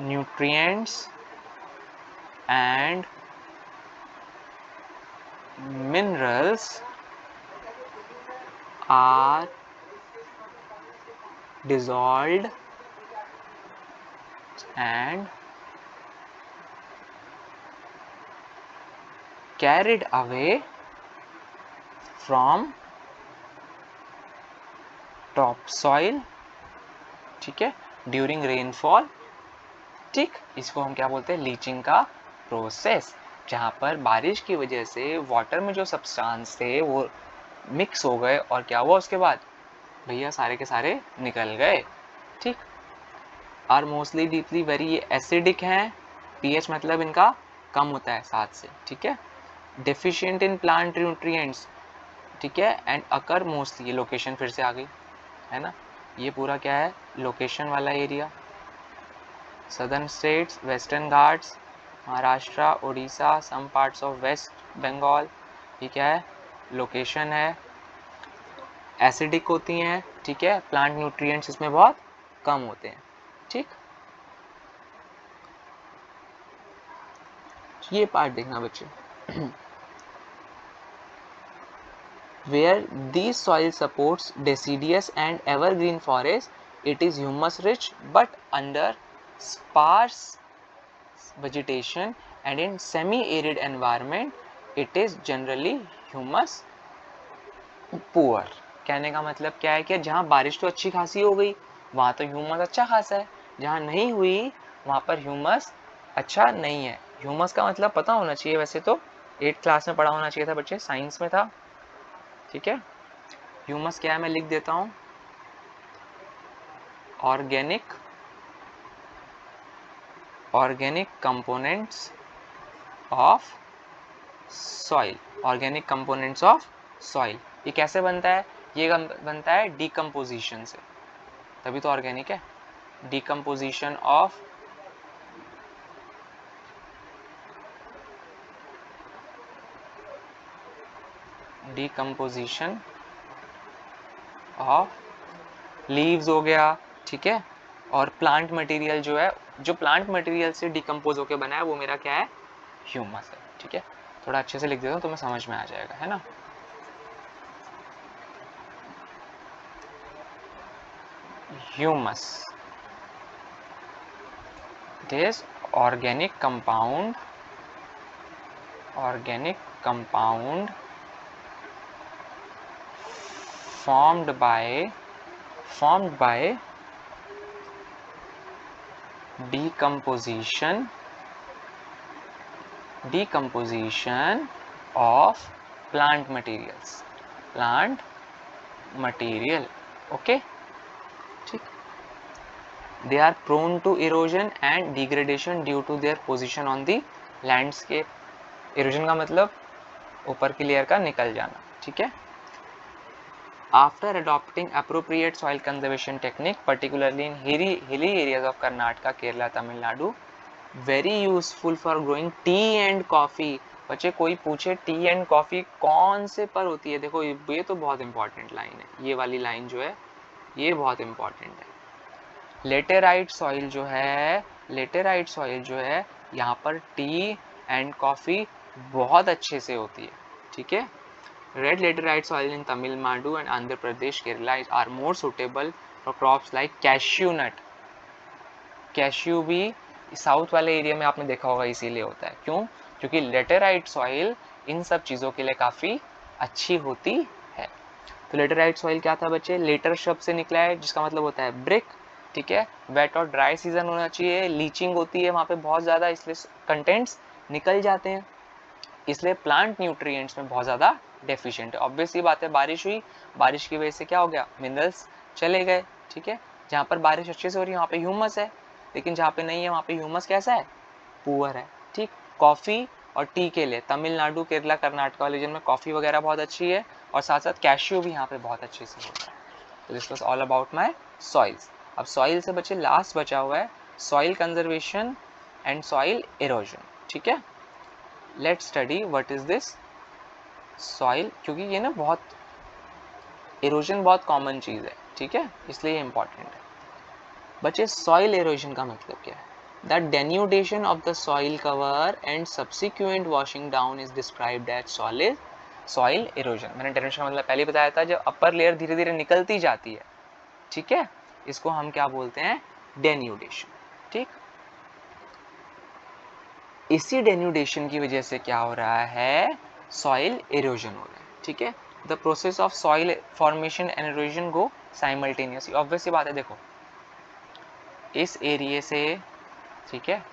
nutrients and minerals are dissolved and carried away from topsoil. ठीक है, ड्यूरिंग रेनफॉल. ठीक, इसको हम क्या बोलते हैं, लीचिंग का प्रोसेस, जहाँ पर बारिश की वजह से वाटर में जो सब्सटेंस थे वो मिक्स हो गए और क्या हुआ उसके बाद, भैया सारे के सारे निकल गए. ठीक, are mostly deeply very acidic हैं, पीएच मतलब इनका कम होता है 7 से. ठीक है, डेफिशिएंट इन प्लांट न्यूट्रिएंट्स. ठीक है, एंड अकर मोस्टली, ये लोकेशन फिर से आ गई है ना, ये पूरा क्या है, लोकेशन वाला area. Southern states, western Ghats, Maharashtra, Orissa, some parts of west Bengal, ये क्या है, लोकेशन है. एसिडिक होती हैं. ठीक है, प्लांट न्यूट्रिएंट्स इसमें बहुत कम होते हैं. ठीक, ये पार्ट देखना बच्चे. Where these soil supports deciduous and evergreen forest, it is humus rich, but under sparse vegetation and in semi-arid environment it is generally humus poor. कहने का मतलब क्या है कि जहाँ बारिश तो अच्छी खासी हो गई वहाँ तो ह्यूमस अच्छा खासा है, जहाँ नहीं हुई वहाँ पर ह्यूमस अच्छा नहीं है. ह्यूमस का मतलब पता होना चाहिए, वैसे तो 8th क्लास में पढ़ा होना चाहिए था बच्चे, साइंस में था. ठीक है, ह्यूमस क्या है मैं लिख देता हूँ, organic components of soil. Organic components of soil ये कैसे बनता है, ये बनता है डिकम्पोजिशन से, तभी तो ऑर्गेनिक है. डिकम्पोजिशन ऑफ लीव्स हो गया. ठीक है, और प्लांट मटेरियल जो है, जो प्लांट मटेरियल से डिकम्पोज होकर बना है वो मेरा क्या है, ह्यूमस है. ठीक है, थोड़ा अच्छे से लिख देता हूँ तो मैं समझ में आ जाएगा, है ना. Humus it is organic compound formed by decomposition of plant material. Okay, ठीक. They are prone to erosion and degradation due to their position on the landscape. erosion का मतलब ऊपर की लेयर का निकल जाना. ठीक है. After adopting appropriate soil conservation technique, particularly in hilly areas of Karnataka, Kerala, Tamil Nadu, very useful for growing tea and coffee. बच्चे कोई पूछे टी एंड कॉफी कौन से पर होती है, देखो ये तो बहुत इंपॉर्टेंट लाइन है, ये वाली लाइन जो है ये बहुत इंपॉर्टेंट है. लेटेराइट सॉइल जो है यहाँ पर टी एंड कॉफी बहुत अच्छे से होती है. ठीक है. Red laterite soil in Tamil Nadu and Andhra Pradesh, Kerala are more suitable for crops like cashew nut. Cashew भी साउथ वाले एरिया में आपने देखा होगा इसीलिए होता है. क्यों? क्योंकि लेटेराइट सॉइल इन सब चीज़ों के लिए काफ़ी अच्छी होती है. तो लेटेराइट सॉइल क्या था बच्चे, लेटर शब्द से निकला है जिसका मतलब होता है ब्रिक. ठीक है, वेट और ड्राई सीजन होना चाहिए, लीचिंग होती है वहाँ पे बहुत ज़्यादा, इसलिए कंटेंट्स निकल जाते हैं, इसलिए प्लांट न्यूट्रिएंट्स में बहुत ज़्यादा डेफिशिएंट है. ऑब्वियसली बात है, बारिश हुई, बारिश की वजह से क्या हो गया, मिनरल्स चले गए. ठीक है, जहाँ पर बारिश अच्छे से हो रही है वहाँ पे ह्यूमस है, लेकिन जहाँ पे नहीं है वहाँ पे ह्यूमस कैसा है, पुअर है. ठीक, कॉफ़ी और टी के लिए तमिलनाडु, केरला, कर्नाटक वाले रीजन में कॉफ़ी वगैरह बहुत अच्छी है, और साथ साथ कैश्यू भी यहाँ पे बहुत अच्छे से होता है. तो this was all about my soils. अब सॉइल से बच्चे लास्ट बचा हुआ है soil conservation and soil erosion. ठीक है, let's study what is this soil, क्योंकि ये ना बहुत इरोजन बहुत कॉमन चीज़ है. ठीक है, इसलिए ये इंपॉर्टेंट है. बच्चे सॉइल इरोजन का मतलब क्या है, the denudation of the soil cover and subsequent washing down is described as soil erosion. मैंने डेन्यूडेशन का मतलब पहले बताया था, जब अपर लेयर धीरे धीरे निकलती जाती है. ठीक है, इसको हम क्या बोलते हैं, डेन्यूडेशन. ठीक, इसी डेन्यूडेशन की वजह से क्या हो रहा है, सॉइल इरोजन हो रहा है. ठीक है, the process of soil formation and erosion go simultaneously. Obviously बात है, देखो इस एरिया से, ठीक है,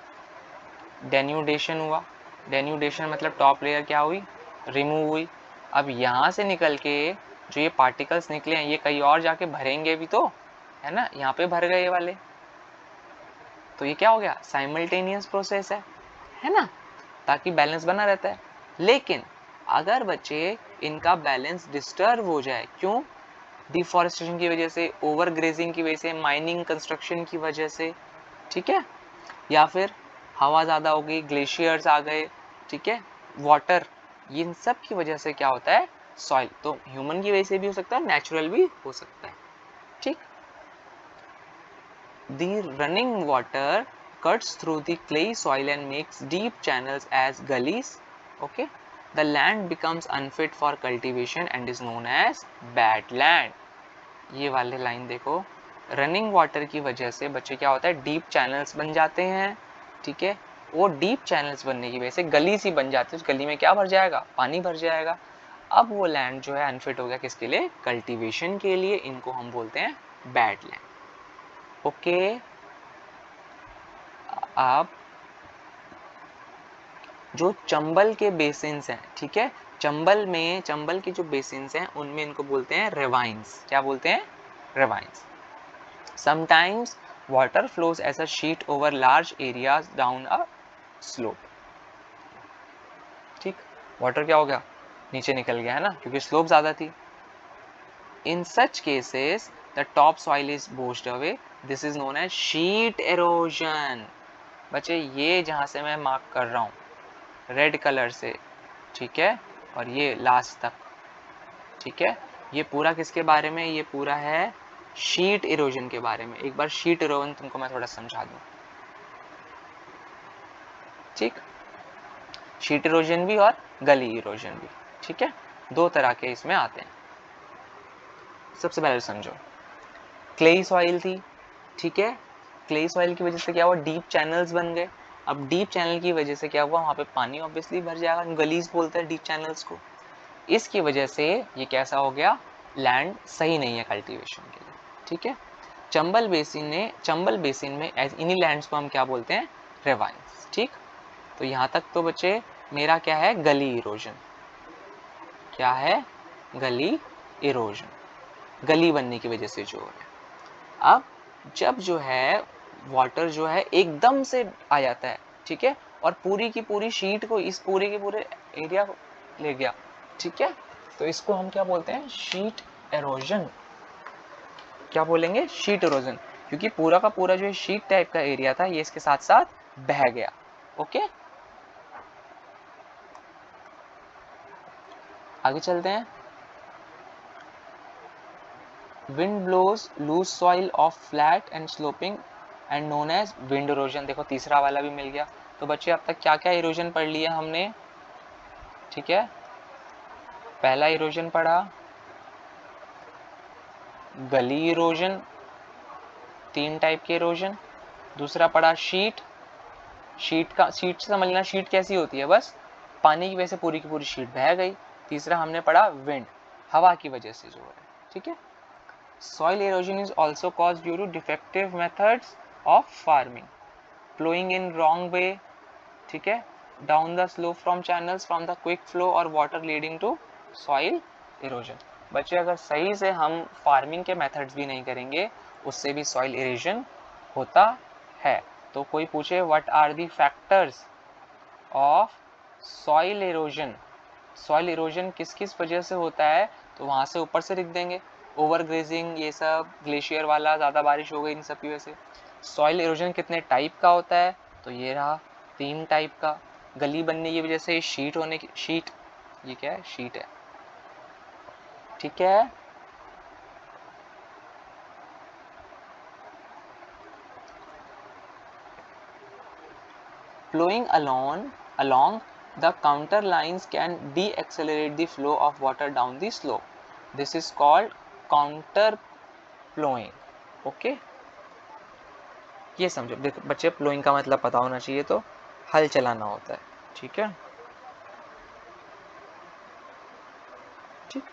डेन्यूडेशन हुआ. डेन्यूडेशन मतलब टॉप लेयर क्या हुई, रिमूव हुई. अब यहाँ से निकल के जो ये पार्टिकल्स निकले हैं ये कहीं और जाके भरेंगे भी तो, है ना, यहाँ पे भर गए ये वाले, तो ये क्या हो गया, साइमल्टेनियस प्रोसेस है ना, ताकि बैलेंस बना रहता है. लेकिन अगर बच्चे इनका बैलेंस डिस्टर्ब हो जाए, क्यों, डिफॉरेस्टेशन की वजह से, ओवर ग्रेजिंग की वजह से, माइनिंग कंस्ट्रक्शन की वजह से, ठीक है, या फिर हवा ज़्यादा हो गई, ग्लेशियर्स आ गए, ठीक है, वाटर, इन सब की वजह से क्या होता है, सॉइल, तो ह्यूमन की वजह से भी हो सकता है, नेचुरल भी हो सकता है. ठीक, the running water cuts through the clay soil and makes deep channels as gullies. Okay, the land becomes unfit for cultivation and is known as bad land. ये वाले लाइन देखो, रनिंग वाटर की वजह से बच्चे क्या होता है, डीप चैनल्स बन जाते हैं. ठीक है, वो डीप चैनल्स बनने की वजह से गली सी बन जाती है, उस गली में क्या भर जाएगा, पानी भर जाएगा। अब वो लैंड जो है अनफिट हो गया किसके लिए, कल्टीवेशन के लिए। इनको हम बोलते हैं बैड लैंड। ओके, अब जो चंबल के बेसिन्स हैं, ठीक है, चंबल की जो बेसिन्स हैं उनमें इनको बोलते हैं रेवाइन्स। क्या बोलते हैं, ravines. Sometimes water flows as a sheet over large areas down a slope. ठीक, वाटर क्या हो गया, नीचे निकल गया है ना, क्योंकि स्लोप ज्यादा थी। In such cases the top soil is washed away, this is known as sheet erosion. बच्चे ये जहां से मैं मार्क कर रहा हूं रेड कलर से, ठीक है, और ये लास्ट तक, ठीक है, ये पूरा किसके बारे में, ये पूरा है शीट इरोजन के बारे में। एक बार शीट इरोजन तुमको मैं थोड़ा समझा दूं। ठीक, शीट इरोजन भी और गली इरोजन भी, ठीक है, दो तरह के इसमें आते हैं। सबसे पहले समझो, क्लेई सॉइल थी, ठीक है, क्लेई सॉइल की वजह से क्या हुआ, डीप चैनल्स बन गए। अब डीप चैनल की वजह से क्या हुआ, वहां पे पानी ऑब्वियसली भर जाएगा, गलीज बोलते हैं डीप चैनल्स को। इसकी वजह से ये कैसा हो गया, लैंड सही नहीं है कल्टीवेशन के लिए, ठीक है। चंबल बेसिन में इन्हीं लैंड्स को हम क्या बोलते हैं, रेवाइन्स। ठीक, तो यहां तक तो बच्चे मेरा क्या है, गली इरोजन। क्या है, गली इरोजन, गली बनने की वजह से जो है। अब जब जो है वाटर जो है एकदम से आ जाता है, ठीक है, और पूरी की पूरी शीट को, इस पूरे के पूरे एरिया को ले गया, ठीक है, तो इसको हम क्या बोलते हैं, शीट एरोजन। क्या बोलेंगे, शीट एरोजन, क्योंकि पूरा का पूरा जो शीट टाइप का एरिया था ये इसके साथ साथ बह गया। ओके, आगे चलते हैं। Wind blows loose soil off flat and sloping and known as wind erosion. देखो तीसरा वाला भी मिल गया। तो बच्चे अब तक क्या क्या इरोजन पढ़ लिया हमने, ठीक है, पहला इरोजन पढ़ा गली इरोजन, 3 टाइप के इरोजन। दूसरा पढ़ा शीट, शीट से समझना शीट कैसी होती है, बस पानी की वजह से पूरी की पूरी शीट बह गई। तीसरा हमने पढ़ा विंड, हवा की वजह से जो है, ठीक है। Soil erosion is also cause due to defective methods of farming, flowing in wrong way, ठीक है, down the slope from channels from the quick flow और water leading to soil erosion. बच्चे अगर सही से हम फार्मिंग के मेथड्स भी नहीं करेंगे उससे भी सॉइल इरोजन होता है। तो कोई पूछे what are the factors of soil erosion, soil erosion किस किस वजह से होता है, तो वहां से ऊपर से लिख देंगे, ओवर ग्रेजिंग, ये सब ग्लेशियर वाला, ज़्यादा बारिश हो गई, इन सब की वजह से। सॉइल इरोजन कितने टाइप का होता है, तो ये रहा 3 टाइप का। गली बनने की वजह से, शीट होने की, शीट, ये क्या है, शीट है, ठीक है। Flowing along the counter lines can de-accelerate the flow of water down the slope. This is called counter flowing. Okay? ये समझो, देखो बच्चे फ्लोइंग का मतलब पता होना चाहिए, तो हल चलाना होता है, ठीक है, ठीक।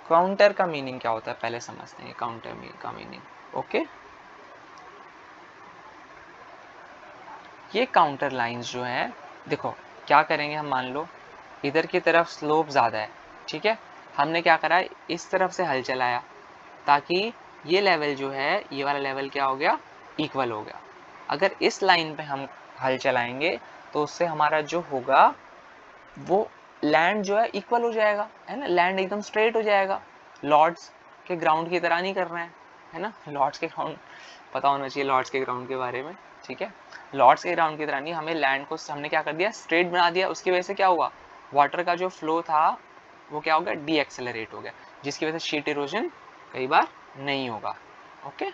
काउंटर का मीनिंग क्या होता है पहले समझते हैं, काउंटर का मीनिंग। ओके, ये काउंटर लाइंस जो है, देखो क्या करेंगे हम, मान लो इधर की तरफ स्लोप ज़्यादा है, ठीक है, हमने क्या करा, इस तरफ से हल चलाया ताकि ये लेवल जो है, ये वाला लेवल क्या हो गया, इक्वल हो गया। अगर इस लाइन पे हम हल चलाएंगे तो उससे हमारा जो होगा वो लैंड जो है इक्वल हो जाएगा, है ना, लैंड एकदम स्ट्रेट हो जाएगा। लॉर्ड्स के ग्राउंड की तरह नहीं कर रहे हैं, है ना, लॉर्ड्स के ग्राउंड पता होना चाहिए, लॉर्ड्स के ग्राउंड के बारे में, ठीक है। लॉर्ड्स के ग्राउंड की तरह नहीं, हमें लैंड को हमने क्या कर दिया, स्ट्रेट बना दिया। उसकी वजह से क्या हुआ, वाटर का जो फ्लो था वो क्या हो गया, डी एक्सेलरेट हो गया, जिसकी वजह से शीट इरोजन कई बार नहीं होगा। ओके,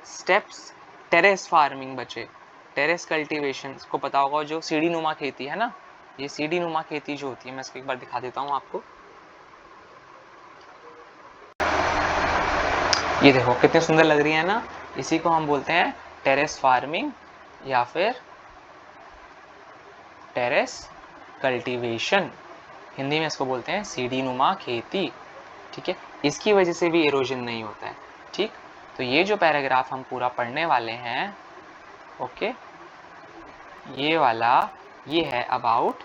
स्टेप्स टेरेस फार्मिंग, बचे टेरेस कल्टीवेशन को पता होगा, जो सीढ़ी नुमा खेती है ना, ये सीढ़ी नुमा खेती जो होती है, मैं इसको एक बार दिखा देता हूँ आपको। ये देखो कितनी सुंदर लग रही है ना, इसी को हम बोलते हैं टेरेस फार्मिंग या फिर टेरेस कल्टीवेशन, हिंदी में इसको बोलते हैं सीढ़ी नुमा खेती, ठीक है। इसकी वजह से भी इरोजन नहीं होता है, ठीक। तो ये जो पैराग्राफ हम पूरा पढ़ने वाले हैं, ओके, ये वाला ये है अबाउट,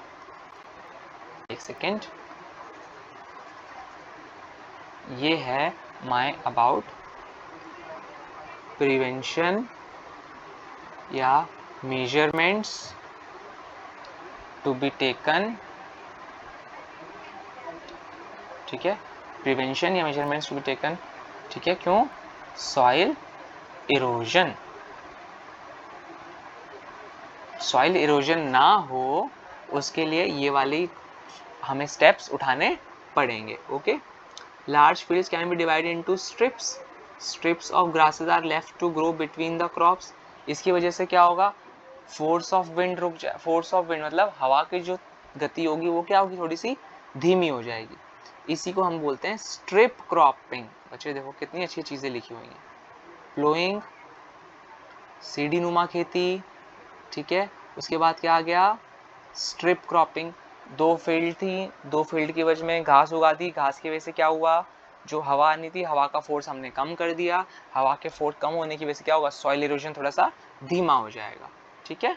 एक सेकेंड, ये है माय अबाउट प्रिवेंशन या मेजरमेंट्स टू बी टेकन, ठीक है, प्रिवेंशन या मेजरमेंट्स टू बी टेकन, ठीक है। क्यों? सॉइल इरोजन, सॉइल इरोजन ना हो उसके लिए ये वाली हमें स्टेप्स उठाने पड़ेंगे, okay. Large fields can be divided into strips, strips of grasses are left to grow between the crops. इसकी वजह से क्या होगा? फोर्स ऑफ विंड रुक जाए, फोर्स ऑफ विंड मतलब हवा की जो गति होगी वो क्या होगी? थोड़ी सी धीमी हो जाएगी। इसी को हम बोलते हैं स्ट्रिप क्रॉपिंग। बच्चे देखो कितनी अच्छी चीजें लिखी हुई हैं। प्लोइंग, सीढ़ी नुमा खेती, ठीक है। उसके बाद क्या आ गया? Strip cropping. दो फील्ड थी, दो फील्ड की वजह में घास उगा दी, घास की वजह से क्या हुआ? जो हवा आनी थी, हवा का फोर्स हमने कम कर दिया, हवा के फोर्स कम होने की वजह से क्या होगा? सॉइल इरोजन थोड़ा सा धीमा हो जाएगा, ठीक है।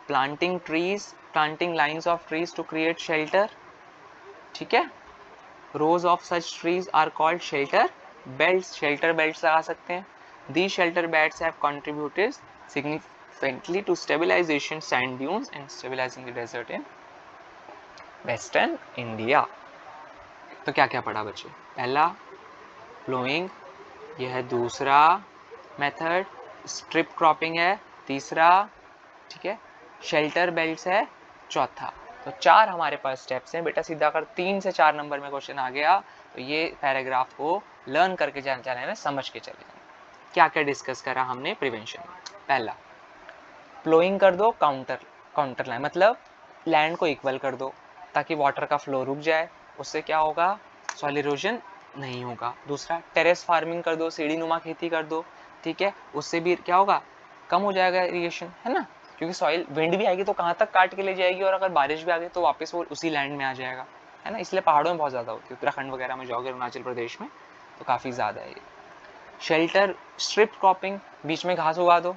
Planting trees, planting lines of trees to create shelter, ठीक है। Rows of such trees are called shelter belts, shelter belts लगा सकते हैं। These shelter beds have contributed significantly to stabilization sand dunes and stabilizing the desert in western India. तो क्या क्या पढ़ा बच्चे? पहला प्लोइंग, यह है दूसरा मेथड, स्ट्रिप क्रॉपिंग है तीसरा, ठीक है, शेल्टर बेल्ट्स है चौथा। तो चार हमारे पास स्टेप्स हैं बेटा। सीधा कर 3 से 4 नंबर में क्वेश्चन आ गया तो ये पैराग्राफ को लर्न करके जाने में समझ के चले जाना। क्या क्या डिस्कस करा हमने प्रिवेंशन में? पहला प्लोइंग कर दो, काउंटर लाइन मतलब लैंड को इक्वल कर दो ताकि वाटर का फ्लो रुक जाए, उससे क्या होगा? सॉइल इरोजन नहीं होगा। दूसरा टेरेस फार्मिंग कर दो, सीढ़ी नुमा खेती कर दो, ठीक है, उससे भी क्या होगा? कम हो जाएगा इरिगेशन, है ना, क्योंकि सॉइल विंड भी आएगी तो कहाँ तक काट के ले जाएगी, और अगर बारिश भी आ गई तो वापस वो उसी लैंड में आ जाएगा, है ना। इसलिए पहाड़ों में बहुत ज़्यादा होती है, उत्तराखंड वगैरह में जाओगे, अरुणाचल प्रदेश में तो काफ़ी ज़्यादा है ये। शेल्टर स्ट्रिप क्रॉपिंग, बीच में घास उगा दो,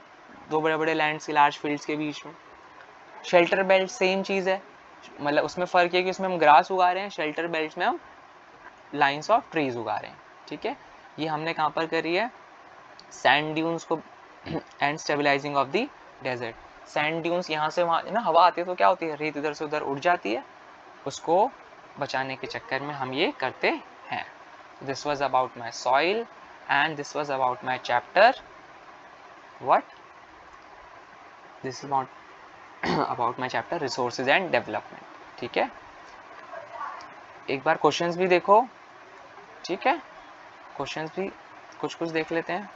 दो बड़े बड़े लैंड्स के लार्ज फील्ड्स के बीच में। शेल्टर बेल्ट सेम चीज़ है, मतलब उसमें फ़र्क है कि उसमें हम ग्रास उगा रहे हैं, शेल्टर बेल्ट में हम लाइन्स ऑफ ट्रीज उगा रहे हैं, ठीक है। ये हमने कहाँ पर करी है? सैंड ड्यून्स को and stabilising of the desert. Sand dunes यहाँ से वहाँ ना हवा आती है तो क्या होती है? रेत इधर से उधर उड़ जाती है, उसको बचाने के चक्कर में हम ये करते हैं। This was about my soil and this was about my chapter what this is about my chapter resources and development, ठीक है। एक बार क्वेश्चंस भी देखो, ठीक है, क्वेश्चंस भी कुछ देख लेते हैं।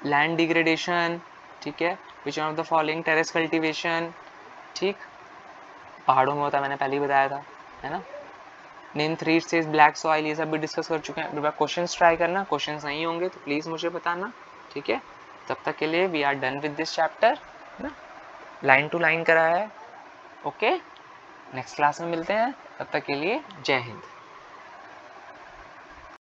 लैंड डिग्रेडेशन, ठीक है, which one of the following? Terrace cultivation, ठीक, पहाड़ों में होता है, मैंने पहले ही बताया था, है ना। नेम 3 स्टेज ब्लैक सॉइल, ये सब भी डिस्कस कर चुके हैं। क्वेश्चंस ट्राई करना, क्वेश्चंस नहीं होंगे तो प्लीज़ मुझे बताना, ठीक है। तब तक के लिए we are done with this chapter, है ना, लाइन टू लाइन करा है, ओके। नेक्स्ट क्लास में मिलते हैं, तब तक के लिए जय हिंद।